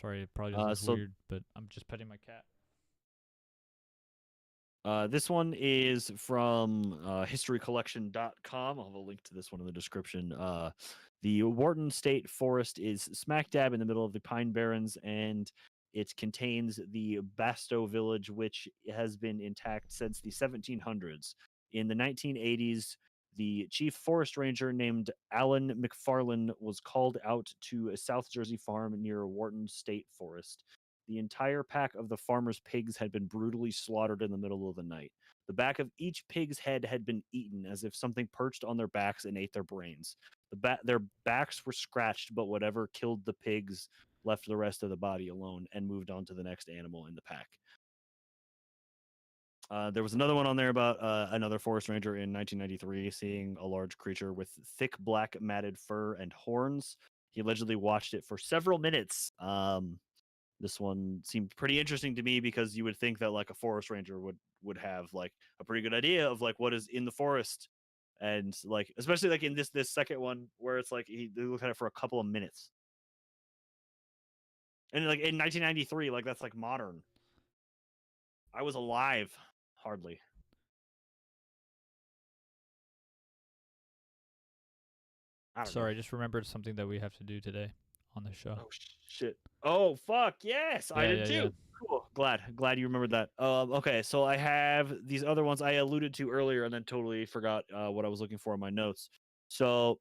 Sorry, it probably just weird, but I'm just petting my cat. This one is from historycollection.com. I'll have a link to this one in the description. The Wharton State Forest is smack dab in the middle of the Pine Barrens, and it contains the Bastow Village, which has been intact since the 1700s. In the 1980s, the chief forest ranger named Alan McFarlane was called out to a South Jersey farm near Wharton State Forest. The entire pack of the farmer's pigs had been brutally slaughtered in the middle of the night. The back of each pig's head had been eaten as if something perched on their backs and ate their brains. Their backs were scratched, but whatever killed the pigs left the rest of the body alone and moved on to the next animal in the pack. There was another one on there about another forest ranger in 1993 seeing a large creature with thick black matted fur and horns. He allegedly watched it for several minutes. This one seemed pretty interesting to me because you would think that like a forest ranger would have like a pretty good idea of like what is in the forest, and like especially like in this second one where it's like he looked at it for a couple of minutes, and like in 1993, like that's like modern. I was alive, hardly. Sorry, I just remembered something that we have to do today on the show. Oh shit! Oh fuck! Yes, I did too. Yeah. Cool. Glad you remembered that. Okay, so I have these other ones I alluded to earlier, and then totally forgot what I was looking for in my notes. So,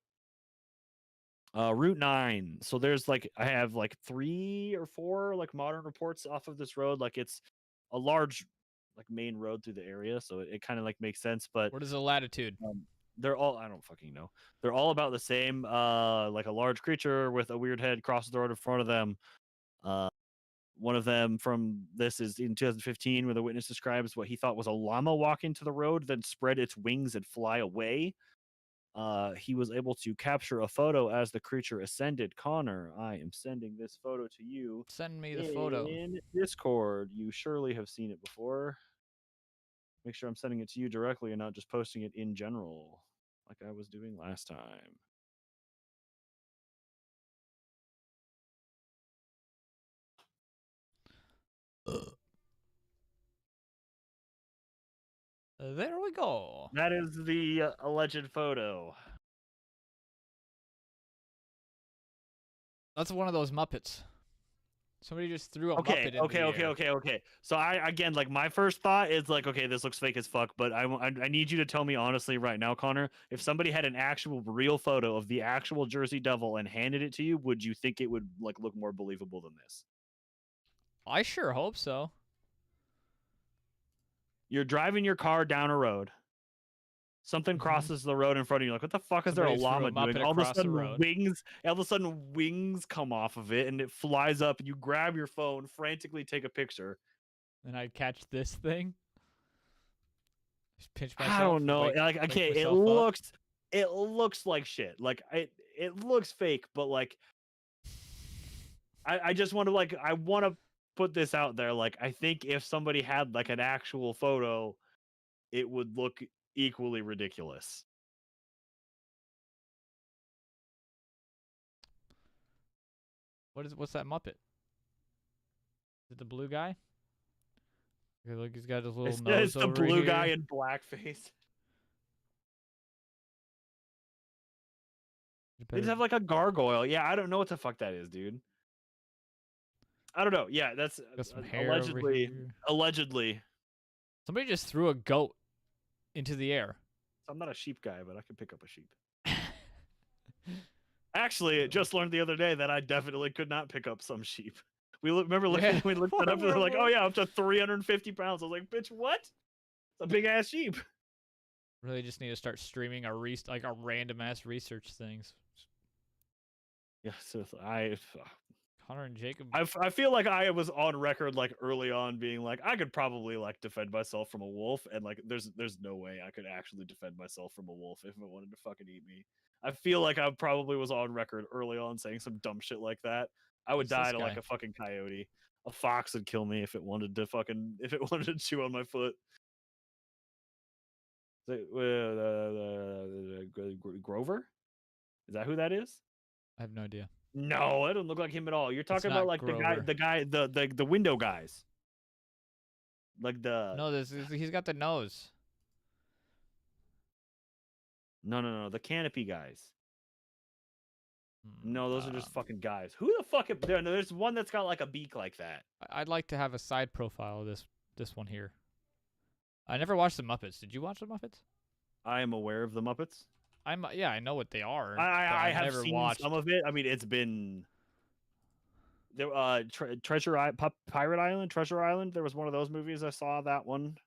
Route 9. So there's like I have like 3 or 4 like modern reports off of this road. Like it's a large like main road through the area, so it kind of like makes sense. But what is the latitude? They're all I don't fucking know. They're all about the same. Like a large creature with a weird head crosses the road in front of them. One of them from this is in 2015, where the witness describes what he thought was a llama walk into the road, then spread its wings and fly away. He was able to capture a photo as the creature ascended. Connor, I am sending this photo to you. Send me the photo in Discord. You surely have seen it before. Make sure I'm sending it to you directly and not just posting it in general, like I was doing last time. There we go. That is the alleged photo. That's one of those Muppets. Somebody just threw a Muppet in the air. Okay. So I again, like my first thought is like, okay, this looks fake as fuck. But I need you to tell me honestly right now, Connor, if somebody had an actual real photo of the actual Jersey Devil and handed it to you, would you think it would like look more believable than this? I sure hope so. You're driving your car down a road. Something crosses the road in front of you. Like, what the fuck is there a llama doing? All of a sudden, wings come off of it, and it flies up. And you grab your phone, frantically take a picture. And I catch this thing. Just pinch myself. I don't know. Like, okay, it looks like shit. Like, it looks fake, but like, I just want to like, I want to put this out there. Like, I think if somebody had like an actual photo, it would look equally ridiculous. What's that Muppet? Is it the blue guy? Okay, look, he's got his little nose it's the over blue here. guy in blackface. They just have like a gargoyle. Yeah, I don't know what the fuck that is, dude. I don't know. Yeah, that's allegedly. Somebody just threw a goat into the air. I'm not a sheep guy, but I could pick up a sheep. Actually, just learned the other day that I definitely could not pick up some sheep. We remember looking, we looked it up, and they're like, "Oh yeah, up to 350 pounds." I was like, "Bitch, what? It's a big ass sheep." Really, just need to start streaming a random ass research things. Yeah, so Connor and Jacob. I feel like I was on record like early on being like I could probably like defend myself from a wolf, and like there's no way I could actually defend myself from a wolf if it wanted to fucking eat me. I feel like I probably was on record early on saying some dumb shit like that. I would die to like a fucking coyote. A fox would kill me if it wanted to chew on my foot. Grover? Is that who that is? I have no idea. No, it doesn't look like him at all. You're talking about like Grover. the window guys. Like the No, he's got the nose. no, the canopy guys. No, those are just Um, fucking guys. Who the fuck? There's one that's got like a beak like that. I'd like to have a side profile of this one here. I never watched the Muppets. Did you watch the Muppets? I am aware of the Muppets. Yeah, I know what they are, but I I've have never seen watched. some of it. I mean, it's been there. Pirate Island, Treasure Island. There was one of those movies. I saw that one.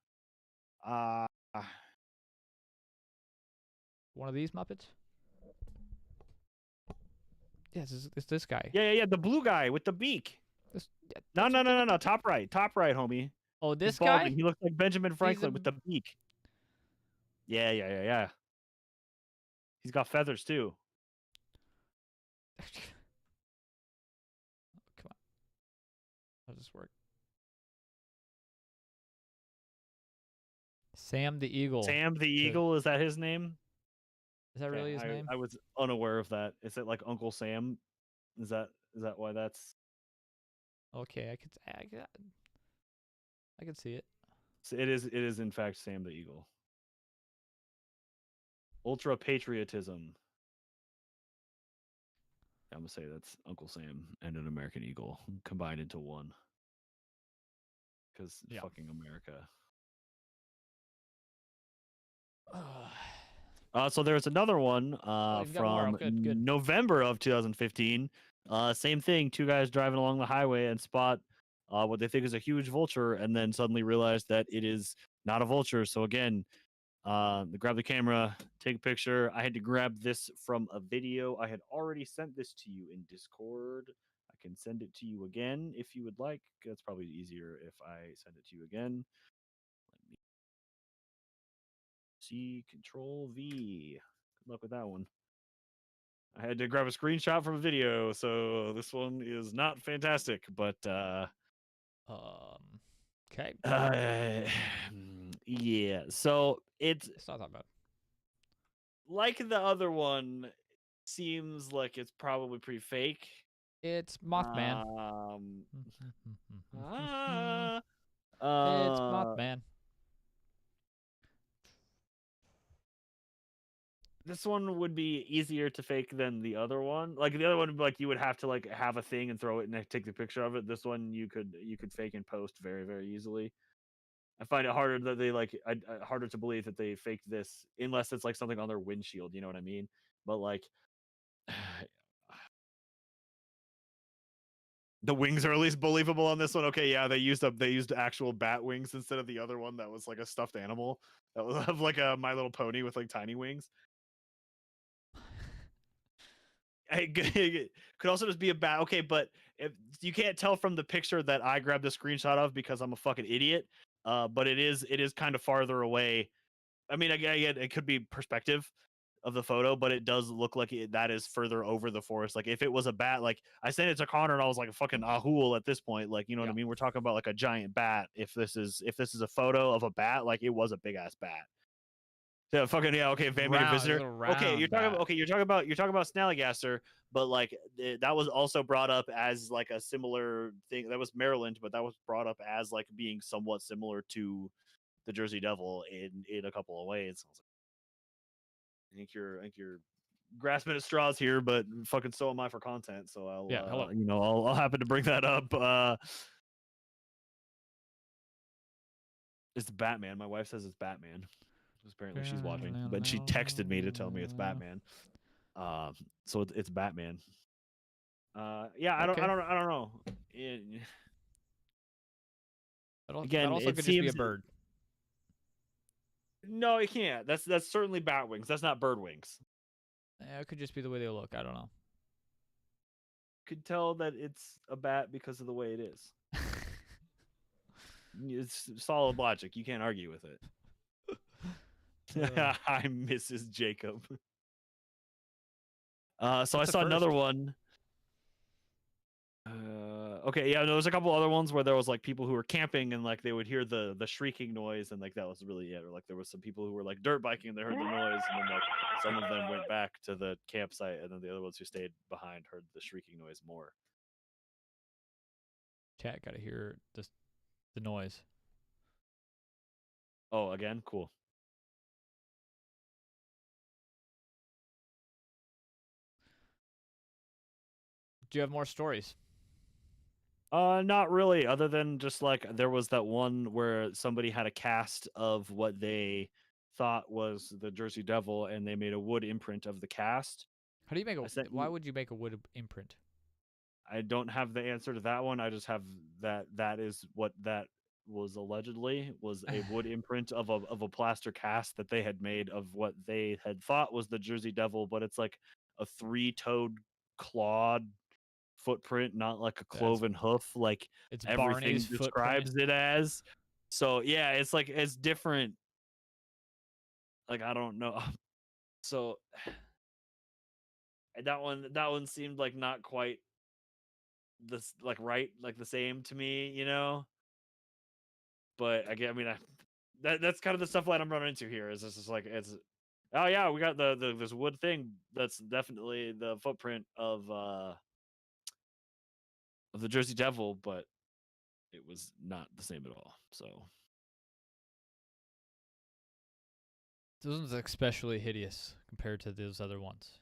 Uh, One of these Muppets? Yes, it's this guy. yeah. The blue guy with the beak. No. Top right, homie. Oh, this He's balding. guy? He looks like Benjamin Franklin with the beak. Yeah. He's got feathers too. Come on. How does this work? Sam the Eagle. Sam the Eagle, is that his name? Is that really his name? I was unaware of that. Is it like Uncle Sam? Is that why that's? Okay, I can see it. It is in fact Sam the Eagle. Ultra patriotism. I'm gonna say that's Uncle Sam and an American Eagle combined into one. Because fucking America. So there's another one from good. November of 2015. Same thing. Two guys driving along the highway and spot what they think is a huge vulture, and then suddenly realize that it is not a vulture. So again, they grab the camera, take a picture. I had to grab this from a video. I had already sent this to you in Discord. I can send it to you again if you would like. That's probably easier if I send it to you again. Let me see. Control V. Good luck with that one. I had to grab a screenshot from a video, so this one is not fantastic, but okay. Yeah. So it's not that bad. Like the other one, seems like it's probably pretty fake. It's Mothman. It's Mothman. This one would be easier to fake than the other one. Like the other one, like you would have to like have a thing and throw it and take the picture of it. This one you could fake and post very, very easily. I find it harder that they harder to believe that they faked this unless it's like something on their windshield. You know what I mean? But like, the wings are at least believable on this one. Okay, yeah, they used actual bat wings instead of the other one that was like a stuffed animal that was of like a My Little Pony with like tiny wings. It could also just be a bat. Okay, but if you can't tell from the picture that I grabbed the screenshot of because I'm a fucking idiot. But it is kind of farther away. I mean, again, it could be perspective of the photo, but it does look like that is further over the forest. Like if it was a bat, like I sent it to Connor and I was like a fucking ahul at this point. Like, you know what I mean? We're talking about like a giant bat. If this is a photo of a bat, like it was a big ass bat. Yeah, fucking yeah. Okay, Van Meter Visitor. Okay, you're talking about Snallygaster, but like that was also brought up as like a similar thing. That was Maryland, but that was brought up as like being somewhat similar to the Jersey Devil in a couple of ways. I think you're grasping at straws here, but fucking so am I for content. So I'll happen to bring that up. It's Batman. My wife says it's Batman. Apparently she's watching, but she texted me to tell me it's Batman. So it's Batman. Yeah, I don't know. Again, also it could seems just be a bird. No, it can't. That's certainly bat wings. That's not bird wings. Yeah, it could just be the way they look. I don't know. Could tell that it's a bat because of the way it is. It's solid logic. You can't argue with it. I'm Mrs. Jacob. So I saw another one. Okay, yeah, there was a couple other ones where there was like people who were camping and like they would hear the shrieking noise and like that was really Or like there was some people who were like dirt biking and they heard the noise and then like some of them went back to the campsite and then the other ones who stayed behind heard the shrieking noise more. Chat gotta hear the noise. Oh, again, cool. Do you have more stories? Not really, other than just like there was that one where somebody had a cast of what they thought was the Jersey Devil and they made a wood imprint of the cast. How do you make a? I sent Why you would you make a wood imprint? I don't have the answer to that one. I just have that is what that was allegedly was a wood imprint of a plaster cast that they had made of what they had thought was the Jersey Devil, but it's like a three-toed clawed footprint, not like a That's cloven hoof like it's Barney's everything footprint. describes it as. So yeah, it's like it's different. Like I don't know. So that one seemed like not quite this like right like the same to me, you know. But again, I mean, that's kind of the stuff that I'm running into here. Is this is like it's oh yeah, we got the this wood thing that's definitely the footprint of the Jersey Devil, but it was not the same at all. So This one's especially hideous compared to those other ones.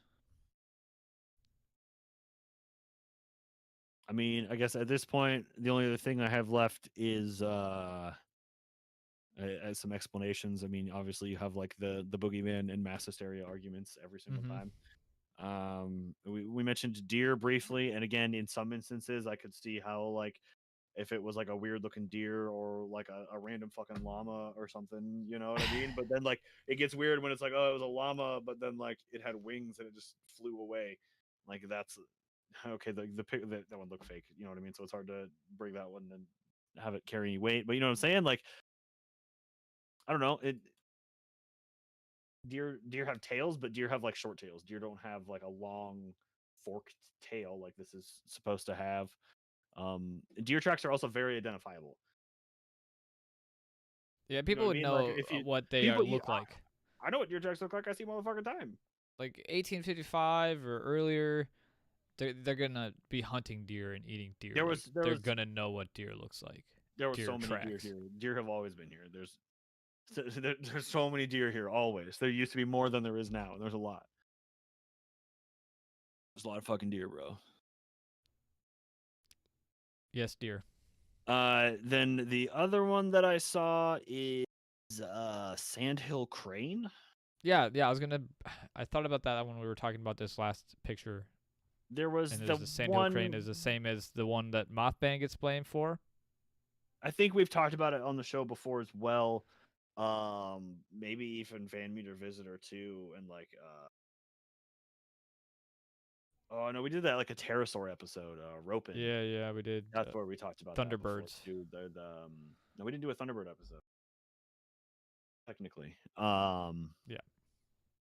I mean, I guess at this point, the only other thing I have left is some explanations. I mean, obviously you have like the boogeyman and mass hysteria arguments every single Mm-hmm. time. We mentioned deer briefly, and again, in some instances, I could see how like if it was like a weird looking deer or like a random fucking llama or something, you know what I mean? But then like it gets weird when it's like, oh, it was a llama, but then like it had wings and it just flew away. Like that's okay. That one looked fake, you know what I mean? So it's hard to bring that one and have it carry any weight. But you know what I'm saying? Like I don't know. Deer have tails, but deer have like short tails. Deer don't have like a long forked tail like this is supposed to have. Deer tracks are also very identifiable. Yeah, You know people what I would mean? Like know if you what they are people, you, look like. I know what deer tracks look like. I see them all the fucking time. Like 1855 or earlier, they're gonna be hunting deer and eating deer. There Like was there they're was gonna know what deer looks like. there were Deer so many deer tracks. here. Deer have always been here. There's so many deer here always. There used to be more than there is now, and there's a lot. There's a lot of fucking deer, bro. Yes, deer. Then the other one that I saw is sandhill crane. Yeah, yeah. I thought about that when we were talking about this last picture. There was And the there's the sandhill crane one. is the same as the one that Mothman gets blamed for. I think we've talked about it on the show before as well. Maybe even Van Meter Visitor too, and like oh no, we did that like a pterosaur episode, Ropin. Yeah, yeah, we did. That's where we talked about that before Thunderbirds. too. No, we didn't do a Thunderbird episode technically. Yeah.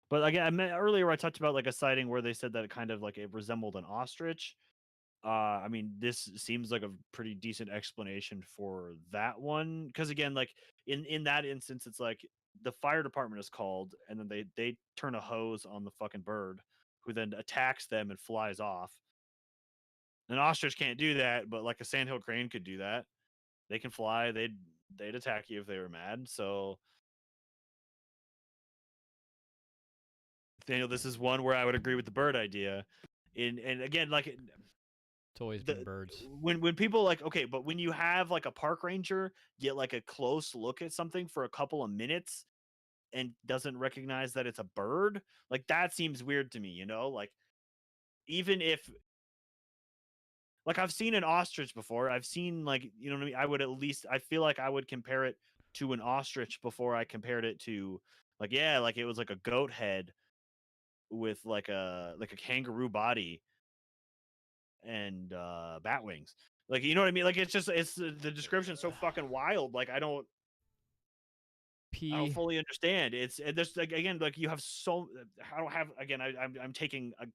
But again, I meant earlier I talked about like a sighting where they said that it kind of like it resembled an ostrich. I mean, this seems like a pretty decent explanation for that one because again, like in that instance, it's like the fire department is called, and then they turn a hose on the fucking bird, who then attacks them and flies off. An ostrich can't do that, but like a sandhill crane could do that. They can fly. They'd attack you if they were mad. So, Daniel, this is one where I would agree with the bird idea. And again, like It's always been the birds. when people like okay, but when you have like a park ranger get like a close look at something for a couple of minutes and doesn't recognize that it's a bird, like that seems weird to me, you know? Like even if like I've seen an ostrich before, I've seen like you know what I mean. I would at least I feel like I would compare it to an ostrich before I compared it to like yeah, like it was like a goat head with like a kangaroo body and bat wings. Like you know what I mean? Like it's just it's the description's so fucking wild. Like I don't P. fully understand. It's there's like again like you have so I don't have again I'm taking a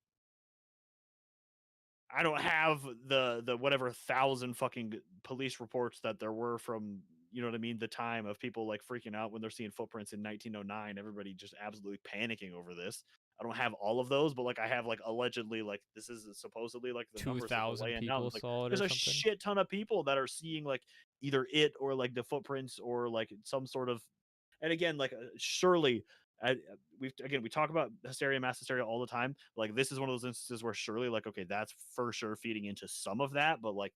I don't have the whatever 1,000 fucking police reports that there were from you know what I mean the time of people like freaking out when they're seeing footprints in 1909. Everybody just absolutely panicking over this. I don't have all of those, but like I have like allegedly like this is supposedly like the numbers that they're 2,000 laying down. people It's like saw it there's or a something. shit ton of people that are seeing like either it or like the footprints or like some sort of And again, like surely, we talk about hysteria, mass hysteria all the time. Like this is one of those instances where surely, like, okay, that's for sure feeding into some of that, but like,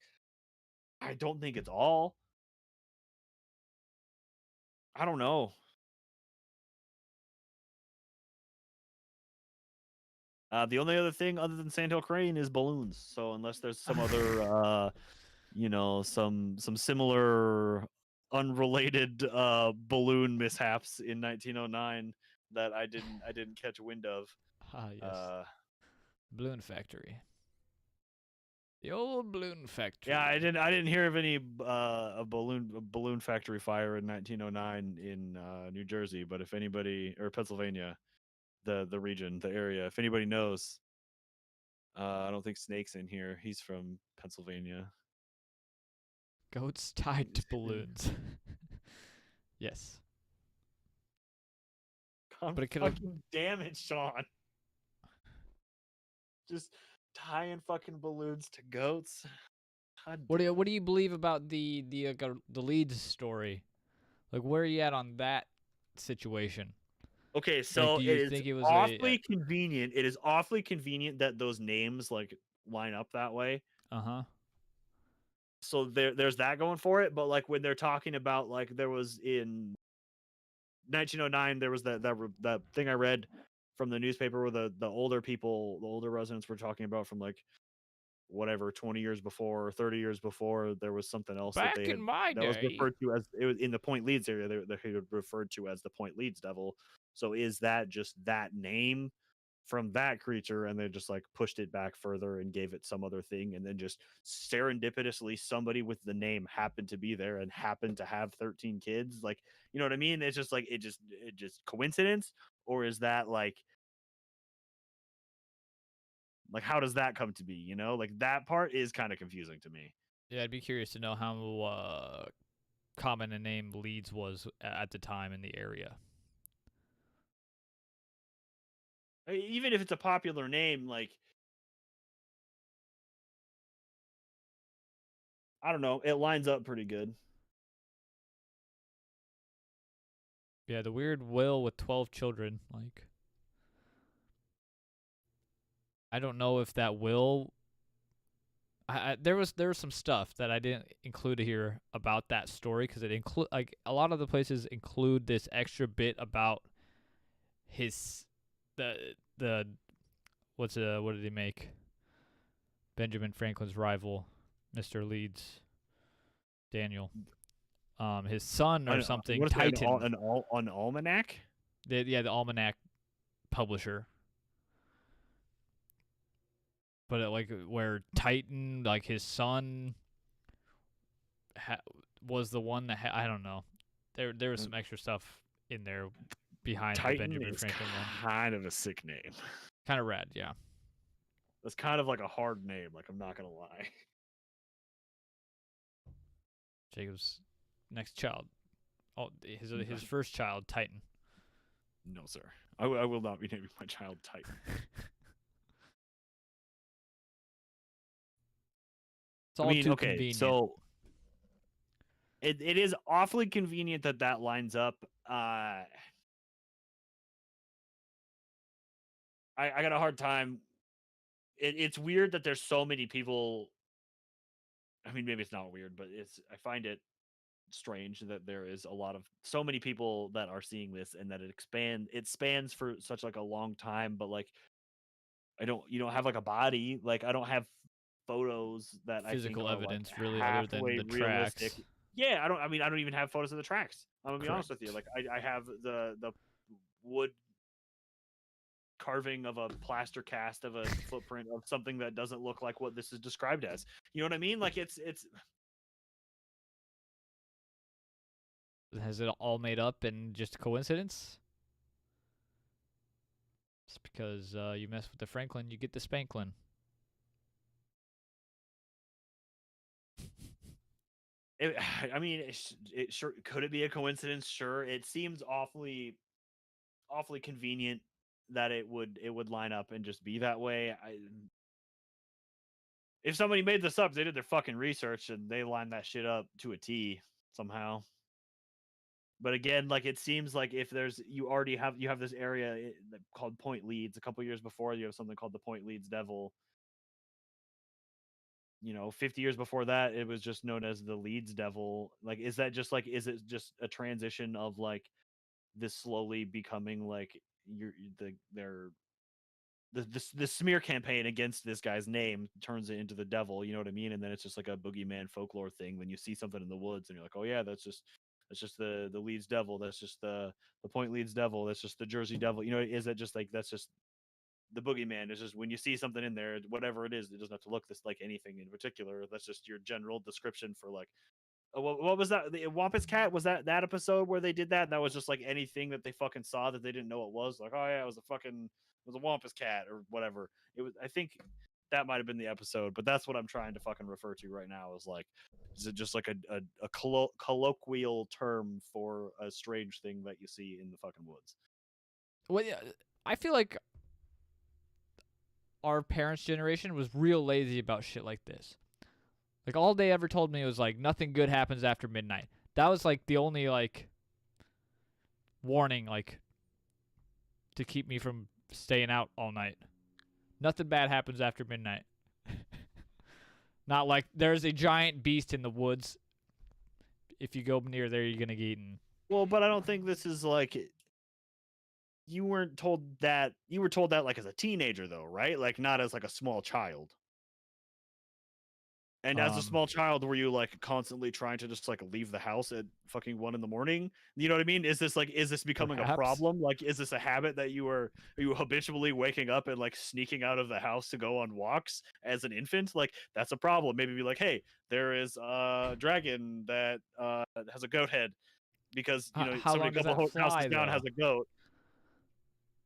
I don't think it's all. I don't know. The only other thing other than Sandhill Crane is balloons. So unless there's some other, some similar unrelated balloon mishaps in 1909 that I didn't catch wind of. Ah, yes. Balloon factory. The old balloon factory. Yeah, I didn't hear of any a balloon factory fire in 1909 in New Jersey, but if anybody, or Pennsylvania, the region, the area, if anybody knows, I don't think Snake's in here. He's from Pennsylvania. Goats tied to balloons. Yes. God, but it could fucking damn it, Sean. Just tying fucking balloons to goats. What do you believe about the Leeds story? Like, where are you at on that situation? Okay, so like, it is awfully convenient. It is awfully convenient that those names like line up that way. So there's that going for it. But like when they're talking about, like, there was in 1909, there was that thing I read from the newspaper where the older people, the older residents were talking about from like whatever 20 years before or 30 years before, there was something else back that they had, in my that day was referred to as, it was in the Point Leeds area, they had referred to as the Point Leeds devil. So is that just that name from that creature, and they just like pushed it back further and gave it some other thing, and then just serendipitously somebody with the name happened to be there and happened to have 13 kids? Like, you know what I mean? It's just like it just coincidence, or is that like how does that come to be? You know, like that part is kind of confusing to me. Yeah, I'd be curious to know how common a name Leeds was at the time in the area. Even if it's a popular name, like, I don't know, it lines up pretty good. Yeah, the weird will with 12 children, like, I don't know if that will. There was some stuff that I didn't include here about that story because it include, like, a lot of the places include this extra bit about his the what did he make? Benjamin Franklin's rival, Mr. Leeds, Daniel. His son or something, Titan. An almanac? The almanac publisher. But like where Titan, like his son, was the one that I don't know. There was some extra stuff in there behind Titan the Benjamin is Franklin one. Kind of a sick name. Kind of rad, yeah. That's kind of like a hard name. Like, I'm not gonna lie. Jacob's next child. Oh, his first child, Titan. No, sir. I will not be naming my child Titan. It's all too convenient. So it is awfully convenient that lines up. I got a hard time. It's weird that there's so many people. I mean, maybe it's not weird, but I find it strange that there is so many people that are seeing this, and that it spans for such like a long time. But like, you don't have like a body. Like, I don't have photos that physical I think evidence like really, other than the realistic. tracks. Yeah, I don't even have photos of the tracks. I'm gonna be honest with you. Like, I have the wood carving of a plaster cast of a footprint of something that doesn't look like what this is described as. You know what I mean? Like, it's Has it all made up and just a coincidence? Just because you mess with the Franklin, you get the Spanklin. I mean, it sure could it be a coincidence? Sure, it seems awfully convenient that it would line up and just be that way. If somebody made this up, they did their fucking research and they lined that shit up to a T somehow. But again, like it seems like if you have this area called Point Leeds. A couple years before, you have something called the Point Leeds Devil. 50 years before that, it was just known as the Leeds Devil. Like, is it just a transition of like this slowly becoming like the smear campaign against this guy's name turns it into the devil, you know what I mean? And then it's just like a boogeyman folklore thing. When you see something in the woods and you're like, oh yeah, that's just the Leeds Devil. That's just the Point Leeds Devil. That's just the Jersey Devil. Is it just like that's just the boogeyman? Is just when you see something in there, whatever it is, it doesn't have to look this like anything in particular. That's just your general description for like what was that? The Wampus Cat, was that episode where they did that? That was just like anything that they fucking saw that they didn't know it was. Like, oh yeah, it was a Wampus Cat or whatever. It was. I think that might have been the episode, but that's what I'm trying to fucking refer to right now. Is like, is it just like a colloquial term for a strange thing that you see in the fucking woods? Well, yeah, I feel like our parents' generation was real lazy about shit like this. Like, all they ever told me was, like, nothing good happens after midnight. That was, like, the only, like, warning, like, to keep me from staying out all night. Nothing bad happens after midnight. Not like there's a giant beast in the woods. If you go near there, you're going to get eaten. Well, but I don't think this is, like... You weren't told that... You were told that, like, as a teenager, though, right? Like, not as, like, a small child. And as a small child, were you like constantly trying to just like leave the house at fucking 1 a.m? You know what I mean? Is this becoming a problem? Like, is this a habit that are you habitually waking up and like sneaking out of the house to go on walks as an infant? Like, that's a problem. Maybe be like, hey, there is a dragon that has a goat head because somebody a couple houses down has a goat.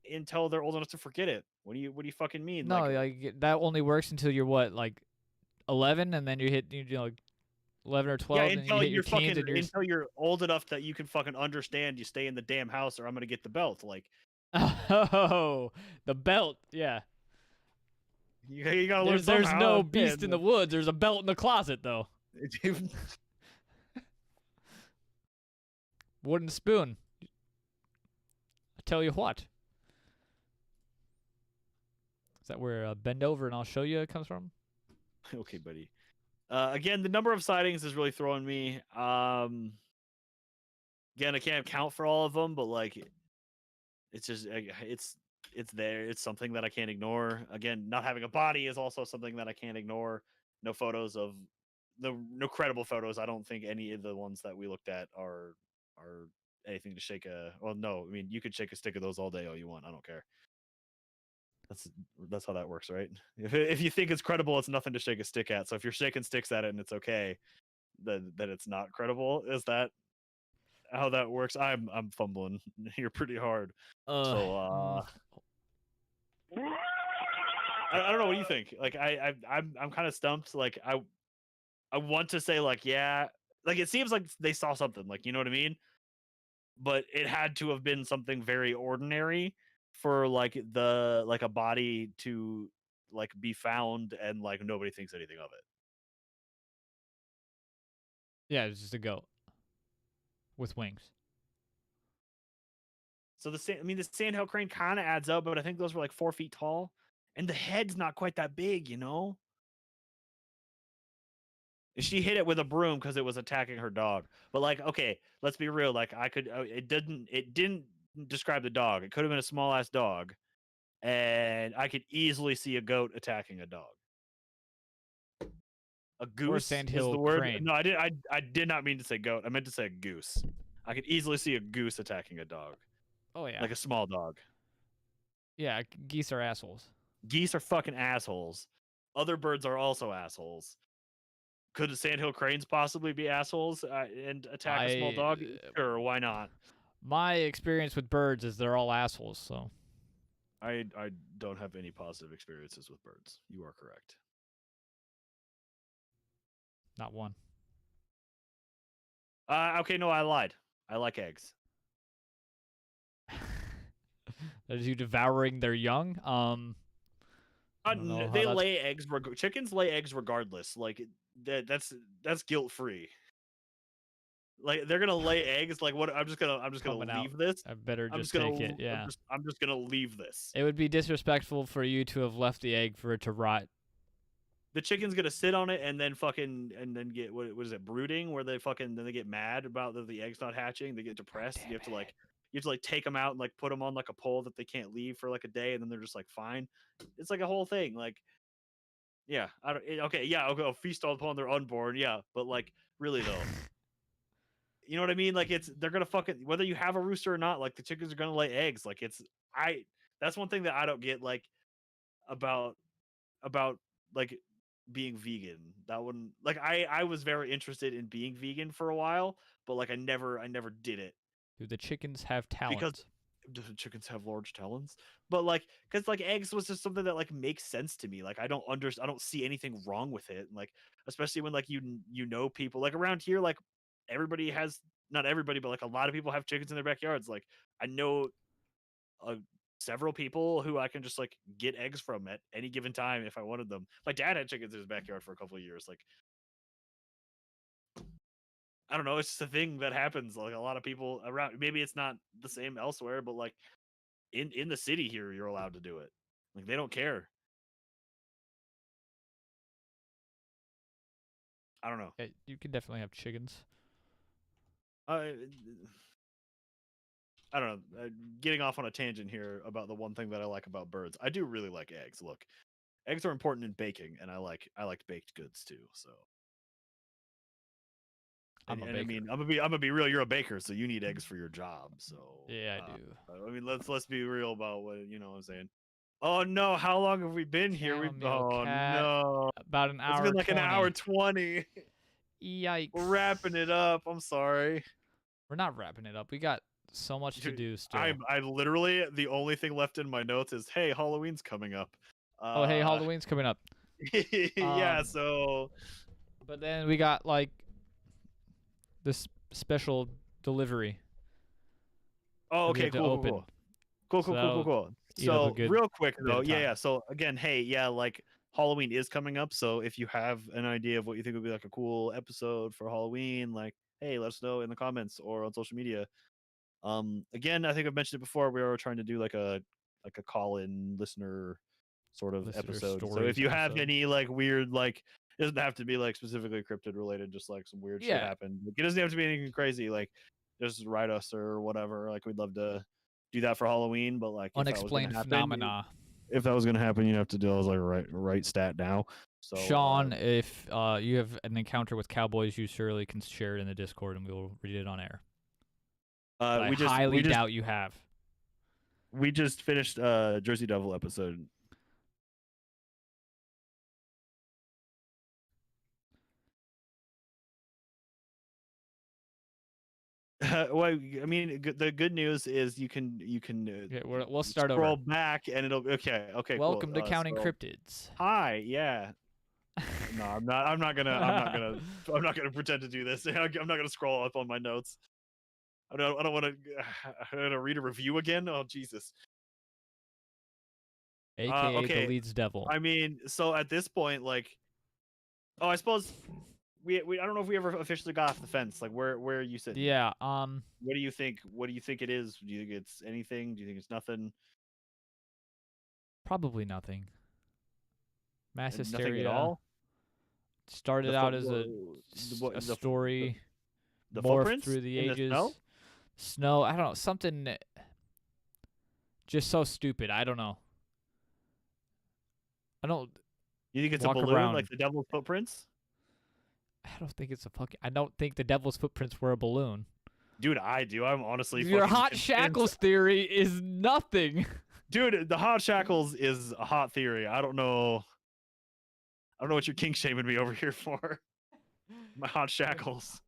Until they're old enough to forget it. What do you fucking mean? No, like that only works until you're what, like 11, and then you hit 11 or 12, yeah, and you hit your teens, until you're old enough that you can fucking understand. You stay in the damn house, or I'm gonna get the belt. Like, oh, the belt, yeah. You gotta learn somehow. There's no beast in the woods. There's a belt in the closet, though. Wooden spoon. I tell you what. Is that where Bend Over and I'll Show You comes from? Okay, buddy. Again, the number of sightings is really throwing me. Again, I can't count for all of them, but like, it's just it's there. It's something that I can't ignore. Again, not having a body is also something that I can't ignore. No credible photos. I don't think any of the ones that we looked at are anything to shake a. Well, no, I mean you could shake a stick of those all day all you want. I don't care. That's how that works, right? If you think it's credible, it's nothing to shake a stick at. So if you're shaking sticks at it and it's okay, then it's not credible. Is that how that works? I'm fumbling here pretty hard. So I don't know. What do you think? Like I'm kind of stumped. Like I want to say like yeah, like it seems like they saw something. Like, you know what I mean? But it had to have been something very ordinary for like a body to like be found and like nobody thinks anything of it. Yeah, it's just a goat with wings. So the sandhill crane kind of adds up, but I think those were like 4 feet tall, and the head's not quite that big, She hit it with a broom because it was attacking her dog. But like, okay, let's be real. Like, it didn't describe the dog. It could have been a small ass dog, and I could easily see a goat attacking a dog. A goose or sandhill is the word. crane. No, I did not mean to say goat. I meant to say a goose. I could easily see a goose attacking a dog. Oh yeah, like a small dog. Yeah, geese are assholes. Geese are fucking assholes. Other birds are also assholes. Could the sandhill cranes possibly be assholes and attack a small dog? Sure, why not? My experience with birds is they're all assholes, so. I don't have any positive experiences with birds. You are correct. Not one. Okay, no, I lied. I like eggs. That is you devouring their young? They lay eggs. Chickens lay eggs regardless. Like that's guilt free. Like they're gonna lay eggs. Like what? I'm just gonna Coming out. leave this. I better I'm just just gonna take it. Yeah. I'm just gonna leave this. It would be disrespectful for you to have left the egg for it to rot. The chicken's gonna sit on it and then get what is it, brooding, where they then they get mad about the eggs not hatching. They get depressed. You have to like take them out and like put them on like a pole that they can't leave for like a day, and then they're just like fine. It's like a whole thing. Like, yeah, I don't. Okay, yeah, I'll go feast upon their unborn. Yeah, but like really though, you know what I mean? Like they're gonna fucking, whether you have a rooster or not. Like the chickens are gonna lay eggs. Like that's one thing that I don't get. Like about like being vegan. That one, like I was very interested in being vegan for a while, but like I never did it. Do the chickens have Because talent? chickens have large talons, but like because like eggs was just something that like makes sense to me. Like I don't see anything wrong with it. Like especially when like you know people like around here, like everybody has, not everybody, but like a lot of people have chickens in their backyards. Like I know uh, several people who I can just like get eggs from at any given time if I wanted them. My dad had chickens in his backyard for a couple of years. Like I don't know, it's just a thing that happens. Like a lot of people around, maybe it's not the same elsewhere, but like in the city here, you're allowed to do it. Like they don't care. I don't know. Yeah, you can definitely have chickens. I I don't know. Getting off on a tangent here about the one thing that I like about birds. I do really like eggs. Look, eggs are important in baking, and I like baked goods too. So, I'm a I baker. mean, I'm gonna be real. You're a baker, so you need eggs for your job. So Yeah, I do. I mean, let's be real about what what I'm saying. Oh no, how long have we been here? Chamomile cat, no, about an hour. It's been like 20. an hour 20. Yikes. We're wrapping it up. I'm sorry. We're not wrapping it up. We got so much to do still. I literally, the only thing left in my notes is, hey, Halloween's coming up. Oh, hey, Halloween's coming up. Yeah, so. But then we got like this special delivery. Oh, okay, cool. So real quick though, yeah. So again, hey, yeah, like Halloween is coming up. So if you have an idea of what you think would be like a cool episode for Halloween, like, hey, let us know in the comments or on social media. Again, I think I've mentioned it before. We were trying to do like a call-in listener sort of episode. So if you have any like weird, like, it doesn't have to be like specifically cryptid related, just like some weird shit happened. Like, it doesn't have to be anything crazy. Like just write us or whatever. Like we'd love to do that for Halloween. But like unexplained phenomena. If that was gonna happen, you'd have to do like right stat now. So Sean, if you have an encounter with cowboys, you surely can share it in the Discord, and we will read it on air. I highly doubt you have. We just finished Jersey Devil episode. Well, I mean, the good news is you can we'll start scroll over. back and it'll okay. Welcome cool. to Counting Cryptids. Hi, yeah. No, I'm not gonna pretend to do this. I'm not gonna scroll up on my notes. I don't want to read a review again. Oh Jesus. AKA the Leeds Devil. I mean, so at this point, like, I suppose we I don't know if we ever officially got off the fence. Like, where are you sitting? Yeah. What do you think? What do you think it is? Do you think it's anything? Do you think it's nothing? Probably nothing. Mass hysteria. Nothing at all. Started out as a story. The morphed footprints through the ages. The snow. I don't know. Something just so stupid. I don't know. You think it's a balloon around. like the devil's footprints? I don't think it's a fucking. I don't think the devil's footprints were a balloon. Dude, I do. I'm honestly. Your hot shackles theory is nothing. Dude, the hot shackles is a hot theory. I don't know what you're kink shaming me over here for. My hot shackles.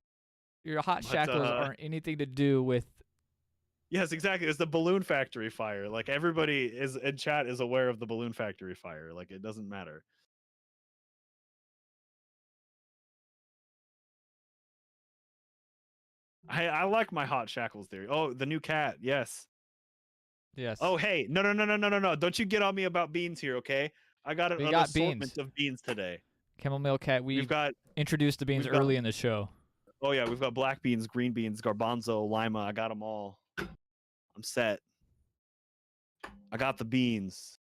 Your hot shackles aren't anything to do with. Yes, exactly. It's the balloon factory fire. Like everybody is in chat is aware of the balloon factory fire. Like it doesn't matter. I like my hot shackles theory. Oh, the new cat. Yes. Yes. Oh, hey. No. Don't you get on me about beans here, okay? I got an assortment of beans today. Chamomile cat. We've introduced the beans early in the show. Oh yeah, we've got black beans, green beans, garbanzo, lima. I got them all. I'm set. I got the beans.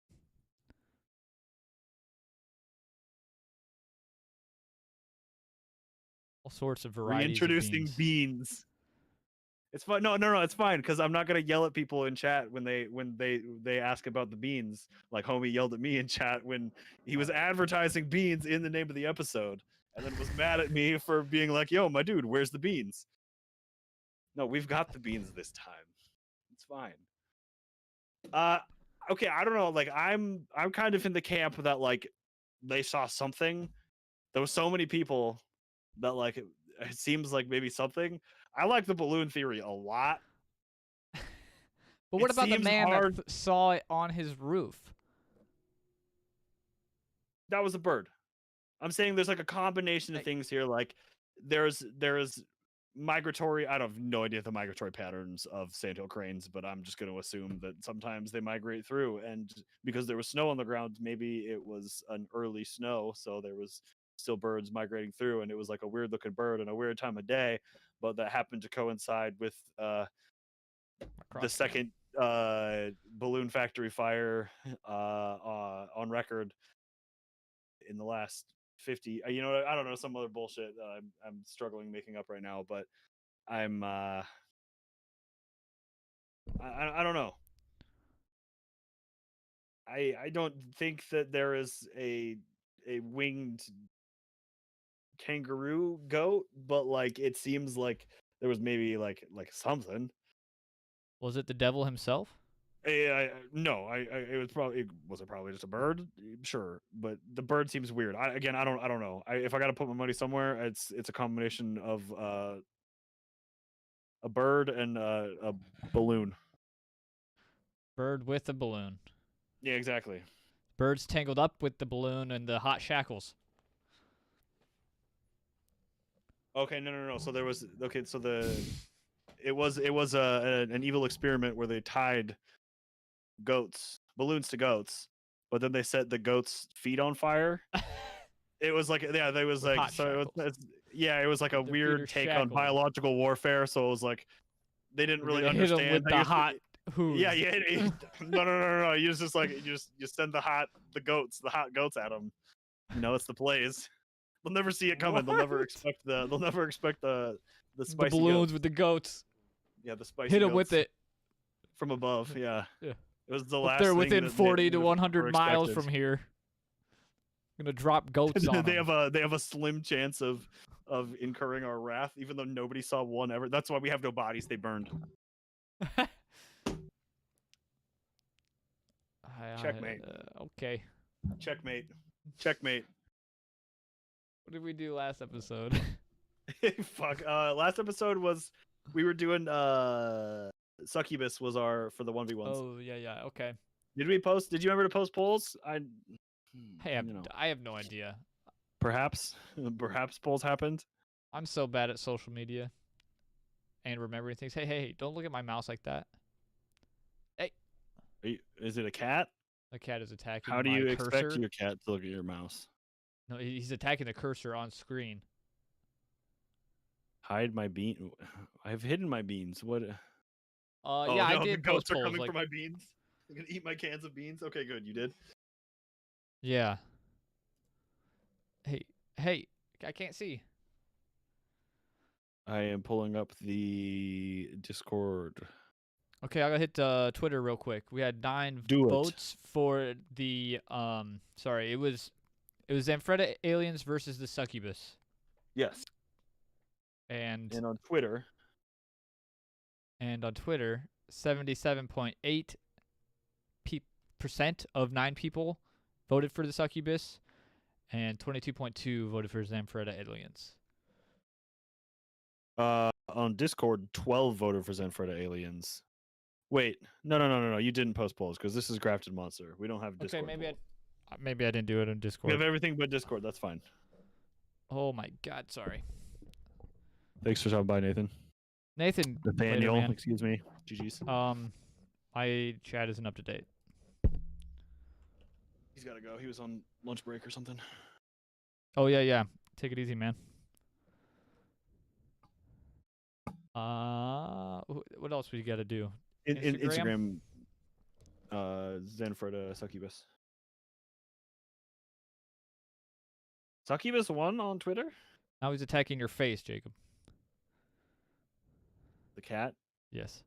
All sorts of varieties of Reintroducing beans. It's fine. No, it's fine because I'm not gonna yell at people in chat when they ask about the beans. Like homie yelled at me in chat when he was advertising beans in the name of the episode, and then was mad at me for being like, "Yo, my dude, where's the beans?" No, we've got the beans this time. It's fine. Okay, I don't know. Like, I'm kind of in the camp that like they saw something. There was so many people that like it seems like maybe something. I like the balloon theory a lot. But what It about the seems man hard. that saw it on his roof? That was a bird. I'm saying there's like a combination of things here. Like there's migratory. I have no idea the migratory patterns of sandhill cranes, but I'm just going to assume that sometimes they migrate through. And because there was snow on the ground, maybe it was an early snow, so there was still birds migrating through, and it was like a weird looking bird and a weird time of day. But that happened to coincide with the second balloon factory fire on record in the last 50. You know, I don't know, some other bullshit that I'm struggling making up right now, but I'm I don't know. I don't think that there is a winged kangaroo goat, but like it seems like there was maybe like something. Was it the devil himself? No, was it probably just a bird? Sure, but the bird seems weird. I don't know. If I got to put my money somewhere, it's a combination of a bird and a balloon. Bird with a balloon. Yeah, exactly. Birds tangled up with the balloon and the hot shackles. Okay, no. So there was So it was an evil experiment where they tied balloons to goats, but then they set the goats' feet on fire. It was like they was with like so it was like a weird take on biological warfare. So it was like they didn't really understand. Hit him with the hot hooves. Yeah. No. You just like you send the hot goats at them. You know, it's the plays. They'll never see it coming. They'll never expect the spicy the balloons goats. with the goats. Yeah, the spicy. Hit them with it from above. Yeah. Yeah. It was the If last. They're thing within that 40 to 100 miles from here. I'm gonna drop goats on them. They have a slim chance of incurring our wrath, even though nobody saw one ever. That's why we have no bodies. They burned. Checkmate. Okay. Checkmate. What did we do last episode? Fuck. Last episode was we were doing Succubus was our for the 1v1s. Oh yeah. Okay. Did we post? Did you remember to post polls? Hey, I have no idea. Perhaps polls happened. I'm so bad at social media and remembering things. Hey, don't look at my mouse like that. Hey. Is it a cat? The cat is attacking. How do you cursor. expect your cat to look at your mouse? No, he's attacking the cursor on screen. Hide my bean. I've hidden my beans. What? Yeah, I did. The goats are coming for my beans. They're gonna eat my cans of beans. Okay, good. You did. Yeah. Hey, I can't see. I am pulling up the Discord. Okay, I gotta hit Twitter real quick. We had 9 votes for the Sorry, it was Zamfretta aliens versus the succubus. Yes. And on Twitter. 77.8% of 9 people voted for the succubus, and 22.2 voted for Zamfretta aliens. On Discord, 12 voted for Zamfretta aliens. Wait, no. You didn't post polls because this is Grafted Monster. We don't have Discord. Okay, maybe I didn't do it on Discord. We have everything but Discord. That's fine. Oh my God, sorry. Thanks for stopping by, Nathan. Nathaniel, later, excuse me. GG's. My chat isn't up to date. He's got to go. He was on lunch break or something. Oh yeah. Take it easy, man. What else we got to do? In Instagram. Zenfred Succubus. Succubus won on Twitter. Now he's attacking your face, Jacob. The cat. Yes.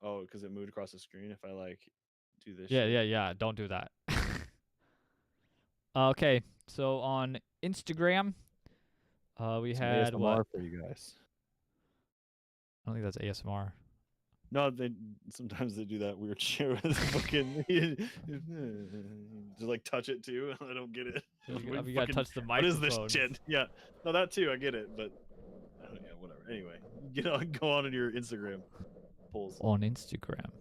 Oh, because it moved across the screen. If I like do this. Yeah, shit. yeah. Don't do that. Okay, so on Instagram, we Some had ASMR what? for you guys. I don't think that's ASMR. No, sometimes they do that weird shit with fucking just like touch it too. I don't get it. You gotta touch the microphone. What is this shit? Yeah, no, that too. I get it, but yeah, whatever. Anyway, go on in your Instagram polls. On Instagram.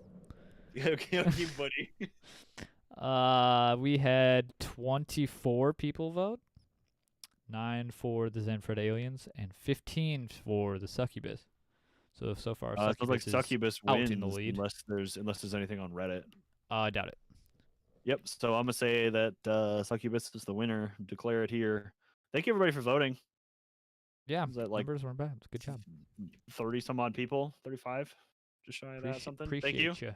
Yeah, okay, buddy. We had 24 people vote. 9 for the Zenfred aliens and 15 for the Succubus. So far, Succubus, Succubus out wins in the lead. unless there's anything on Reddit. I doubt it. Yep. So I'm gonna say that Succubus is the winner. Declare it here. Thank you everybody for voting. Yeah, that like numbers weren't bad. Good job. 30 some odd people, 35, just shy of that something. Appreciate Thank you.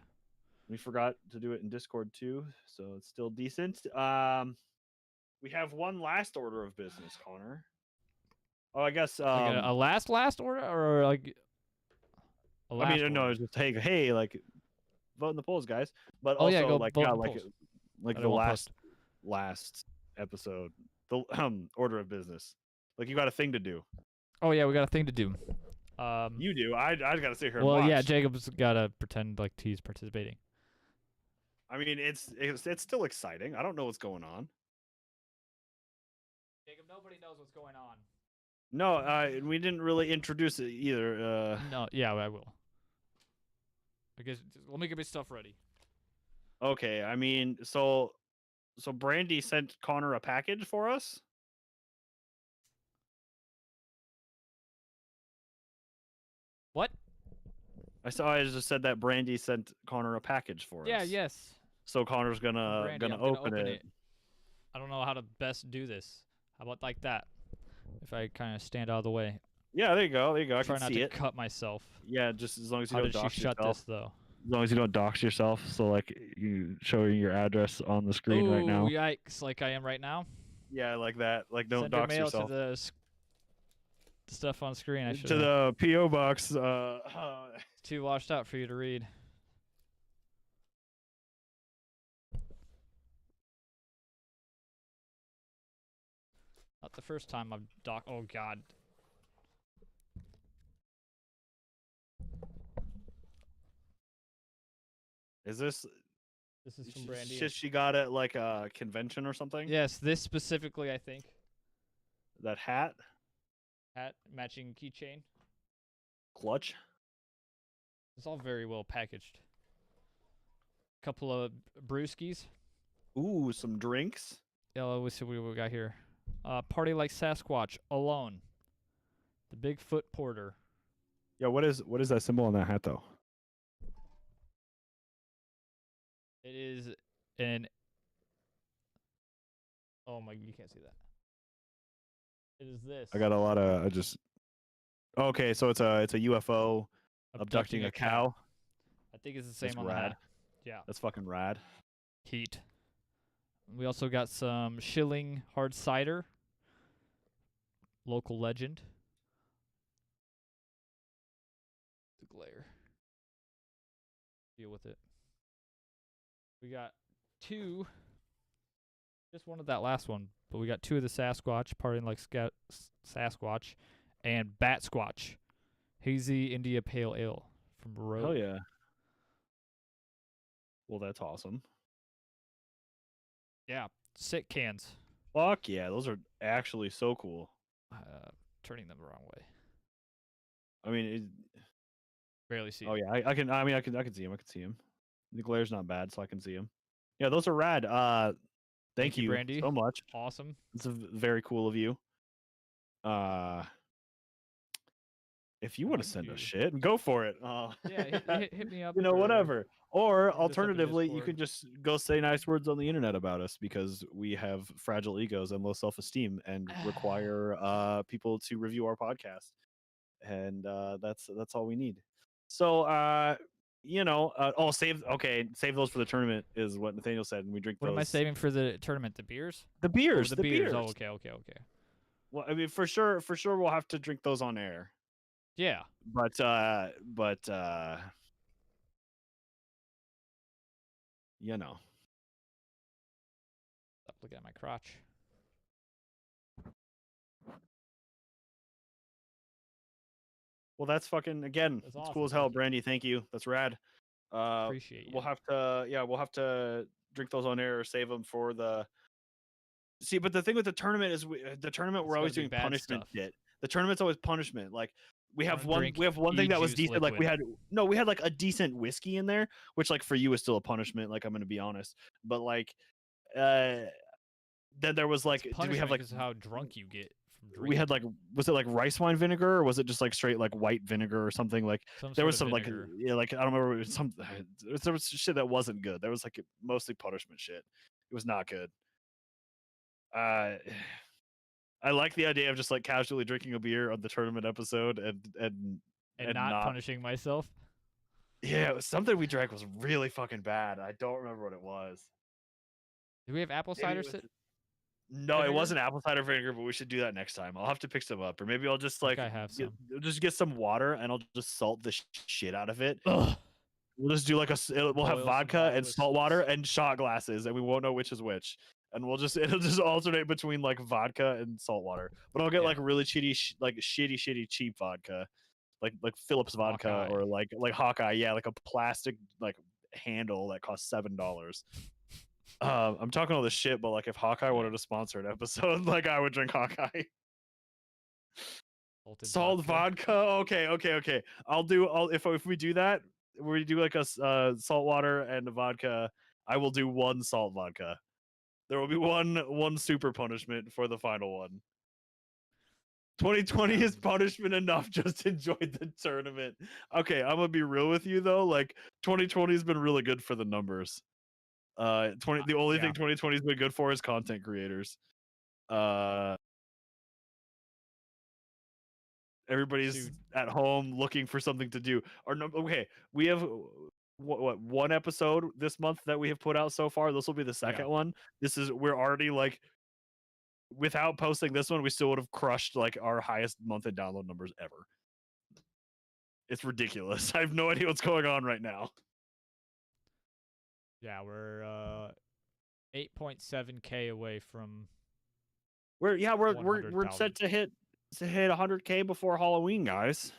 We forgot to do it in Discord too, so it's still decent. We have one last order of business, Connor. Oh, I guess like a last order or like. I mean, no, it's just hey, like vote in the polls, guys. But also, also, go like, vote yeah, in the polls. like the last episode, the order of business. Like, you got a thing to do. Oh yeah, we got a thing to do. You do. I gotta sit here. Well, and watch. yeah, Jacob's gotta pretend like he's participating. I mean, it's still exciting. I don't know what's going on. Jacob, nobody knows what's going on. No, we didn't really introduce it either. No, yeah, I will. I guess let me get my stuff ready. Okay, I mean, so Brandy sent Connor a package for us. What? I just said that Brandy sent Connor a package for us. Yeah, yes. So Connor's gonna open it. I don't know how to best do this. How about like that? If I kind of stand out of the way. Yeah, there you go. I try can not see to it. cut myself. Yeah, just as long as you how don't did dox she shut yourself. this though? As long as you don't dox yourself. So like you showing your address on the screen right now. Yikes! Like I am right now. Yeah, like that. Like don't Send dox your mail yourself. to the stuff on screen. I should. To the PO box. It's too washed out for you to read. Not the first time I've Oh God. Is this? This is from Brandy. Shit she got at like a convention or something? Yes, this specifically, I think. That hat? Hat, matching keychain. Clutch? It's all very well packaged. Couple of brewskis. Ooh, some drinks. Yeah, let's see what we got here. Party like Sasquatch, alone. The Bigfoot Porter. Yeah, what is that symbol on that hat though? It is an. Oh my! You can't see that. It is this. I got a lot of. Okay, so it's a UFO abducting a cow. I think it's the same That's on rad. the hat. Yeah. That's fucking rad. Heat. We also got some Schilling hard cider. Local legend. The glare. Deal with it. We got 2. Just wanted that last one, but we got 2 of the Sasquatch, partying like Sasquatch, and Bat Squatch, hazy India Pale Ale from Road. Hell yeah. Well, that's awesome. Yeah, sick cans. Fuck yeah, those are actually so cool. Turning them the wrong way. I mean, Barely see. Oh yeah, I can see him. The glare's not bad, so I can see him. Yeah, those are rad. Thank you, Brandy. so much. Awesome. It's very cool of you. If you want to send us shit, go for it. Yeah, hit me up. You know, whatever. Or alternatively, you can just go say nice words on the internet about us because we have fragile egos and low self-esteem and require people to review our podcast. and that's all we need. So save those for the tournament is what Nathaniel said, and we drink What those. am I saving for the tournament? The beers? The beers. The beers. Oh, okay. Well, I mean, for sure we'll have to drink those on air. Yeah. But you know. Stop looking at my crotch. Well, that's fucking again. That's awesome. Cool as hell, Brandy. Thank you. That's rad. Appreciate you. We'll have to drink those on air or save them for the. See, but the thing with the tournament is we're always doing punishment shit. The tournament's always punishment. Like we have one thing that was decent. Liquid. Like we had like a decent whiskey in there, which like for you is still a punishment. Like I'm gonna be honest, but like, then there was like, did we have like how drunk you get from drinking? We had like, was it like rice wine vinegar or was it just like straight like white vinegar or something? Like there was some vinegar. Like like I don't remember there was shit that wasn't good. There was like mostly punishment shit. It was not good. I like the idea of just like casually drinking a beer on the tournament episode and not punishing myself. Yeah, it was something we drank was really fucking bad. I don't remember what it was. Do we have apple cider? No, it wasn't apple cider vinegar, but we should do that next time. I'll have to pick some up, or maybe I'll just like just get some water and I'll just salt the shit out of it. Ugh. We'll just do like we'll have vodka and salt water and shot glasses, and we won't know which is which. And it'll just alternate between like vodka and salt water. But I'll get like really shitty cheap vodka, like Phillips vodka Hawkeye. Or like Hawkeye, yeah, like a plastic like handle that costs $7. I'm talking all this shit, but like if Hawkeye wanted to sponsor an episode, like I would drink Hawkeye. Salt vodka. Okay. If we do that, we do like a salt water and a vodka. I will do one salt vodka. There will be one super punishment for the final one. 2020 is punishment enough. Just enjoy the tournament. Okay, I'm gonna be real with you though. Like 2020 has been really good for the numbers. The only thing 2020 has been good for is content creators. Everybody's at home looking for something to do. Okay, we have what one episode this month that we have put out so far. This will be the second one. We're already like, without posting this one, we still would have crushed like our highest month in download numbers ever. It's ridiculous. I have no idea what's going on right now. Yeah, we're 8.7K away from. We're set to hit 100K before Halloween, guys.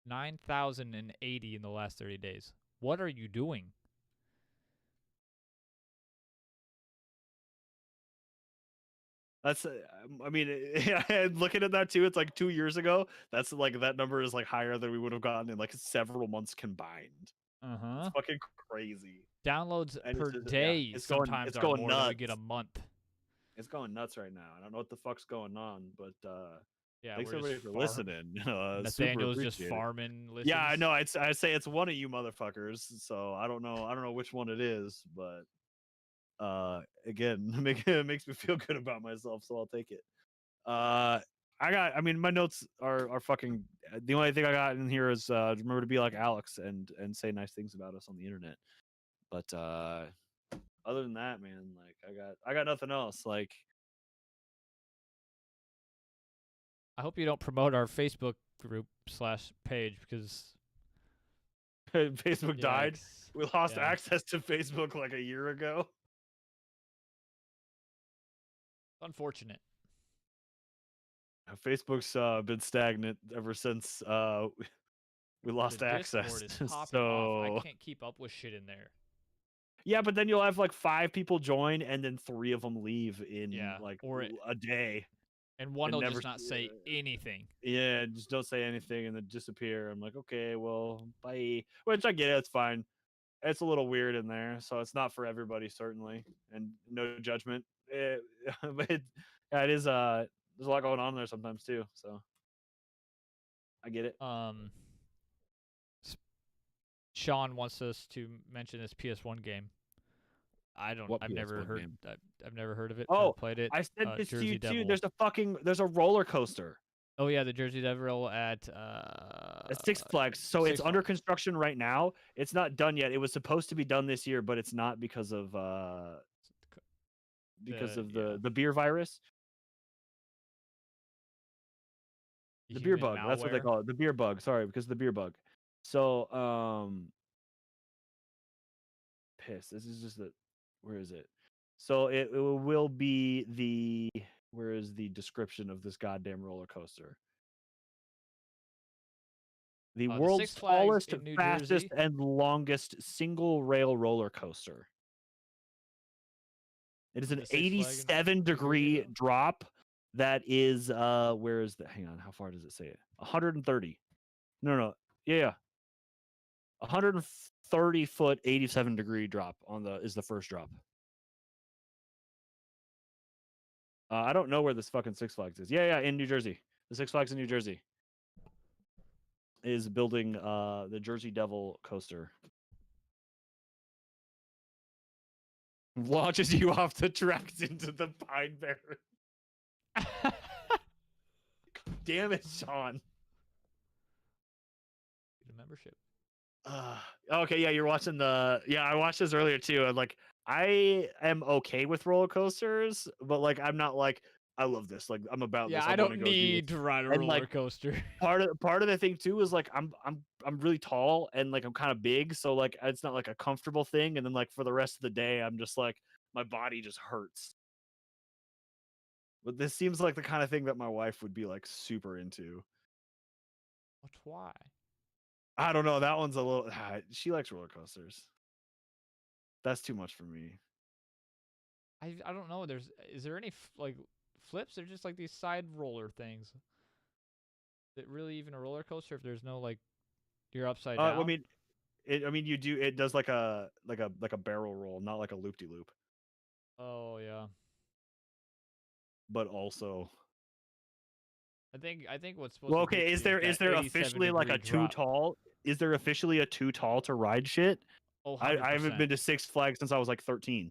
9,080 in the last 30 days. What are you doing? That's, I mean, looking at that too, it's like 2 years ago. That's like, that number is like higher than we would have gotten in like several months combined. It's fucking crazy. Downloads per day sometimes are more than we get a month. It's going nuts right now. I don't know what the fuck's going on, but yeah, thanks everybody for listening. Nathaniel's just farming. Listens. Yeah, I know. I'd say it's one of you motherfuckers. So I don't know which one it is, but again, it makes me feel good about myself, so I'll take it. I mean, my notes are fucking. The only thing I got in here is remember to be like Alex and say nice things about us on the internet. But other than that, man, like I got nothing else. Like, I hope you don't promote our Facebook group /page because Facebook died. We lost access to Facebook like a year ago. Unfortunate. Facebook's been stagnant ever since we lost access. So I can't keep up with shit in there. Yeah, but then you'll have like 5 people join, and then 3 of them leave in like a day. And one will just not say anything. Yeah, just don't say anything and then disappear. I'm like, okay, well, bye. Which I get, it's fine. It's a little weird in there, so it's not for everybody, certainly, and no judgment. But it is. There's a lot going on there sometimes too, so I get it. Sean wants us to mention this PS1 game. I've never heard of it. Oh, played it. I said this to you too. There's a roller coaster. Oh yeah, the Jersey Devil at Six Flags. So Six it's under Flags. construction right now. It's not done yet. It was supposed to be done this year, but it's not because of the beer virus. The beer Human bug. That's what they malware. call it. The beer bug. Sorry, because of the beer bug. So piss. This is just where is it? So it will be the where is the description of this goddamn roller coaster? The The world's Six Flags tallest, in New fastest, Jersey. and longest single rail roller coaster. It is an The Six Flag in 87-degree drop that is where is that? Hang on, how far does it say it? 130. No. Yeah. 130-foot, 87-degree drop is the first drop. I don't know where this fucking Six Flags is. Yeah, in New Jersey. The Six Flags in New Jersey is building the Jersey Devil coaster. Launches you off the tracks into the Pine Barrens. Damn it, Sean. Get a membership. Okay, yeah, you're watching I watched this earlier too, and like I am okay with roller coasters, but like I'm not like I love this. Like I'm about this. I don't need to ride a roller coaster. Part of the thing too is like I'm really tall and like I'm kind of big, so like it's not like a comfortable thing. And then like for the rest of the day, I'm just like my body just hurts. But this seems like the kind of thing that my wife would be like super into. But why? I don't know. That one's a little. She likes roller coasters. That's too much for me. I don't know. Is there any like flips? They're just like these side roller things. Is it really even a roller coaster if there's no like you're upside down? I mean, you do. It does like a barrel roll, not like a loop de loop. Oh yeah. But also, I think what's supposed to okay, is there officially like a too tall? Is there officially a too tall to ride shit? Oh, I haven't been to Six Flags since I was like 13.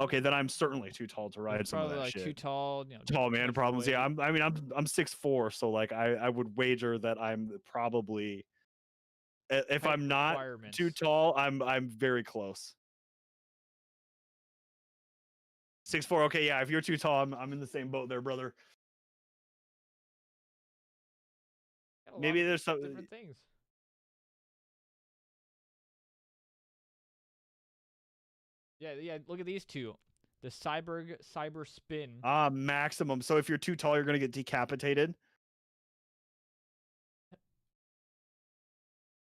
Okay, then I'm certainly too tall to ride some of that like shit. Too tall, tall man problems. Yeah, I'm 6'4", so like I would wager that I'm probably if I'm not too tall, I'm very close. 6'4". Okay, yeah, if you're too tall, I'm in the same boat there, brother. Maybe there's some different things. Yeah, look at these two. The Cyber Spin. Maximum. So if you're too tall, you're gonna get decapitated.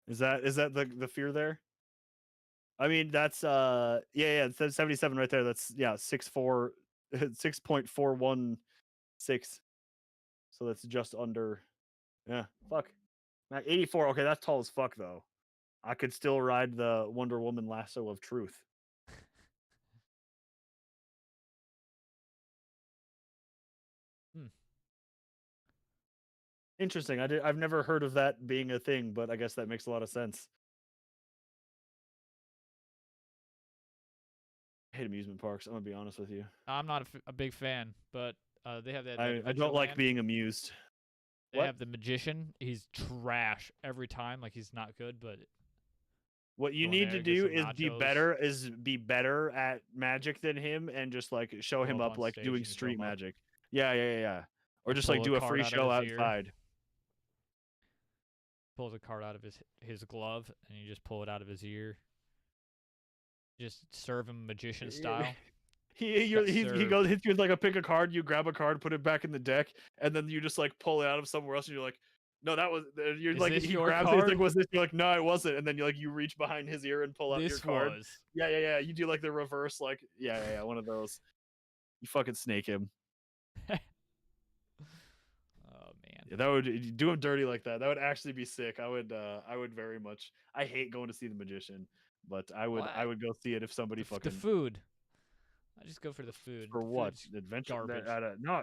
Is that the fear there? I mean, that's it says 77 right there. That's 6'4", 6.416. So that's just under. Yeah, fuck. 84. Okay, that's tall as fuck though. I could still ride the Wonder Woman lasso of truth. Interesting. I've never heard of that being a thing, but I guess that makes a lot of sense. I hate amusement parks. I'm gonna be honest with you. I'm not a big fan, but they have that. I don't like being amused. They have the magician. He's trash every time. Like he's not good, but what you need to do is be better at magic than him, and just like show him up like doing street magic. Yeah. Or just like do a free show outside. Pulls a card out of his glove, and you just pull it out of his ear. Just serve him magician style. He goes hits you with like a pick a card. You grab a card, put it back in the deck, and then you just like pull it out of somewhere else, and you're like, no, that was. You're like he grabs it. He's like, was this? You're like, no, it wasn't. And then you reach behind his ear and pull out your card. Yeah. You do like the reverse, like yeah, one of those. You fucking snake him. Oh man. Yeah, that would do him dirty like that. That would actually be sick. I would very much. I hate going to see the magician, but I would go see it if somebody the food. I just go for the food. For what? Adventure? No.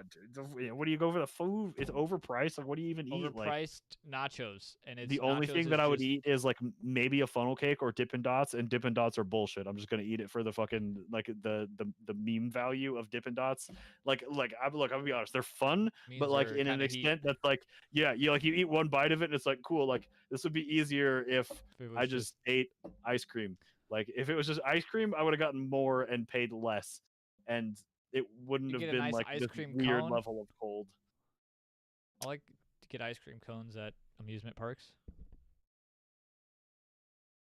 What do you go for the food? It's overpriced. Like, what do you even eat? Like, Overpriced nachos, and it's the only nachos thing is that I would just eat is like maybe a funnel cake or Dippin' Dots, and Dippin' Dots are bullshit. I'm just gonna eat it for the fucking like the meme value of Dippin' Dots. I'm gonna be honest, they're fun, but means like are in an kind of heat. extent that's like you eat one bite of it and it's like cool. Like this would be easier if It I was just ate ice cream. Like if it was just ice cream, I would have gotten more and paid less, and it wouldn't you have get a been nice like ice this cream weird cone. level of cold. I like to get ice cream cones at amusement parks.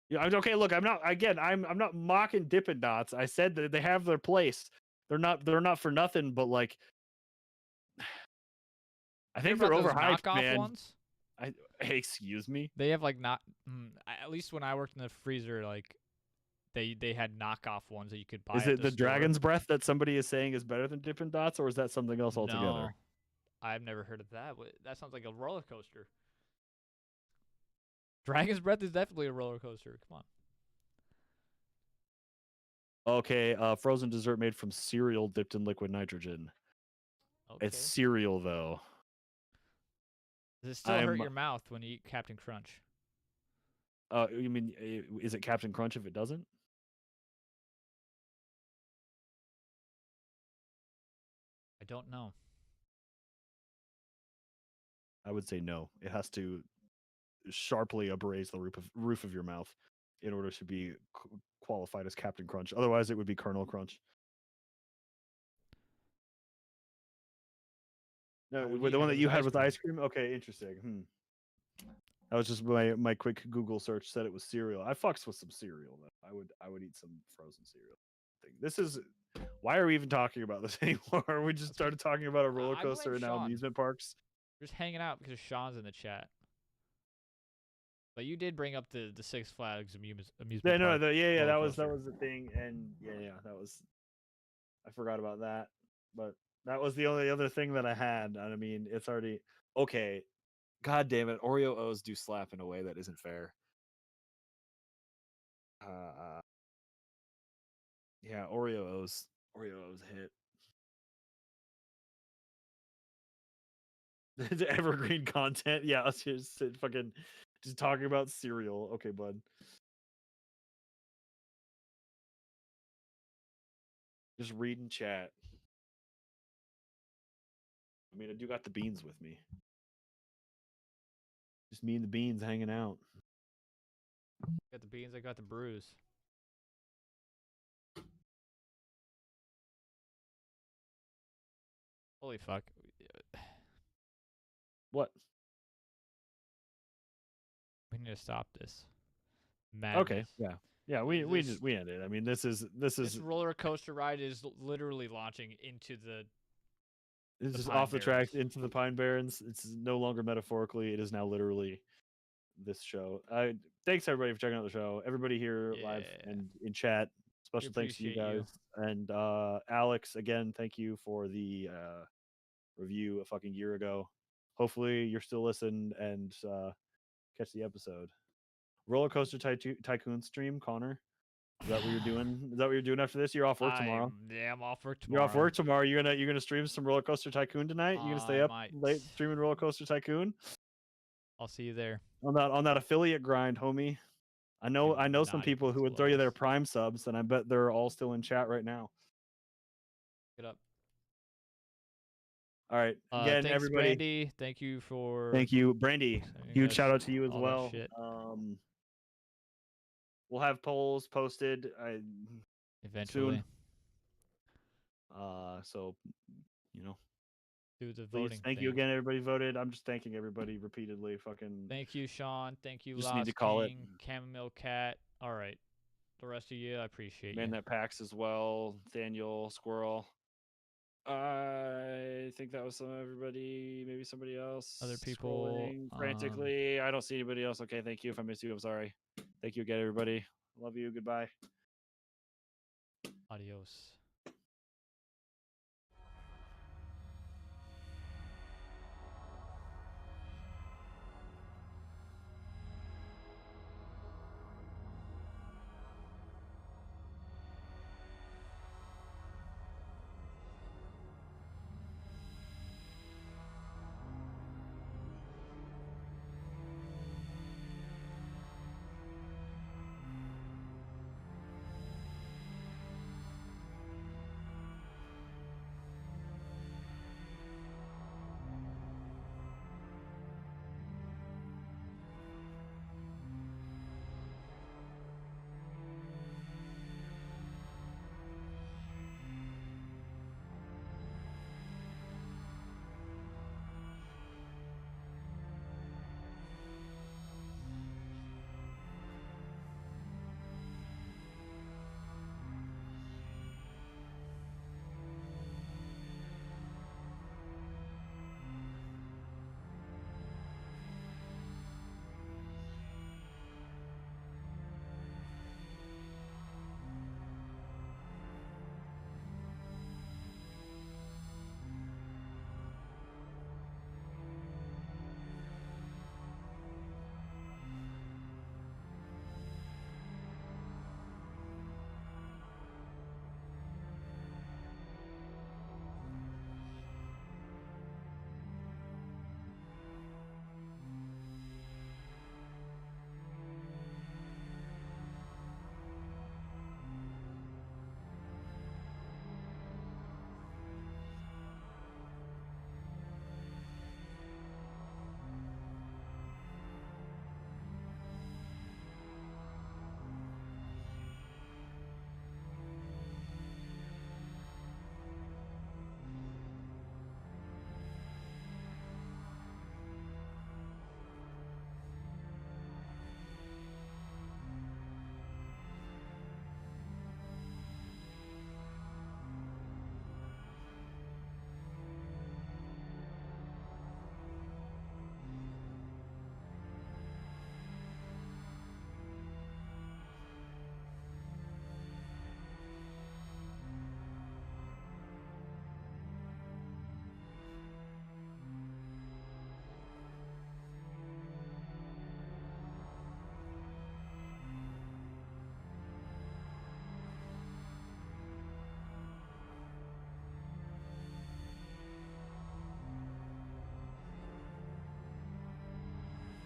Yeah, okay. Look, I'm not. Again, I'm not mocking Dippin' Dots. I said that they have their place. They're not for nothing. But like, I Hear think they're about those overhyped, knockoff man. ones? Hey, excuse me. They have like not. At least when I worked in the freezer, like they had knockoff ones that you could buy Is at it the the store. Dragon's Breath that somebody is saying is better than Dippin' Dots, or is that something else altogether? No, I've never heard of that. That sounds like a roller coaster. Dragon's Breath is definitely a roller coaster. Come on. Okay, frozen dessert made from cereal dipped in liquid nitrogen. Okay. It's cereal though. Does it still hurt your mouth when you eat Captain Crunch? You mean is it Captain Crunch if it doesn't? I don't know. I would say no. It has to sharply abrase the roof of your mouth in order to be qualified as Captain Crunch. Otherwise, it would be Colonel Crunch. No, the one that you had with ice cream. Okay, interesting. That was just my quick Google search said it was cereal. I fucks with some cereal though. I would eat some frozen cereal. This is why are we even talking about this anymore? We just started talking about a roller coaster and now amusement parks. We're just hanging out because Sean's in the chat. But you did bring up the Six Flags amusement Yeah, park. no, that was the thing, and that was. I forgot about that, but that was the only other thing that I had. I mean, it's already okay. God damn it, Oreo O's do slap in a way that isn't fair. Yeah, Oreo O's hit. The evergreen content. Yeah, us just fucking just talking about cereal. Okay, bud. Just reading chat. I mean, I do got the beans with me. Just me and the beans hanging out. Got the beans, I got the brews. Holy fuck. What? We need to stop this. Madness. Okay, yeah. We ended. I mean, this roller coaster ride is literally launching into the. This is off the tracks into the Pine Barrens. It's no longer metaphorically. It is now literally this show. Thanks everybody for checking out the show. Everybody here live and in chat. Special thanks to you guys. And Alex, again, thank you for the review a fucking year ago. Hopefully you're still listening and catch the episode. Roller Coaster Tycoon stream, Connor. Is that what you're doing? Is that what you're doing after this? You're off work tomorrow. Yeah, I'm off work tomorrow. You're off work tomorrow. You're gonna stream some Roller Coaster Tycoon tonight. You're gonna stay up late streaming Roller Coaster Tycoon. I'll see you there. On that affiliate grind, homie. I know some people who would throw you their Prime subs, and I bet they're all still in chat right now. Get up. All right. Again, thanks, everybody. Brandy. Thank you, Brandy. Huge shout out to you as well. We'll have polls posted eventually. Soon. So do the voting. Thank you again, everybody voted. I'm just thanking everybody repeatedly. Fucking. Thank you, Sean. Thank you, just Lost need to call King, Chamomile Cat. All right, the rest of you, I appreciate Man you. that packs as well. Daniel Squirrel. I think that was everybody. Maybe somebody else. Other people frantically. I don't see anybody else. Okay, thank you. If I missed you, I'm sorry. Thank you again, everybody. Love you. Goodbye. Adios.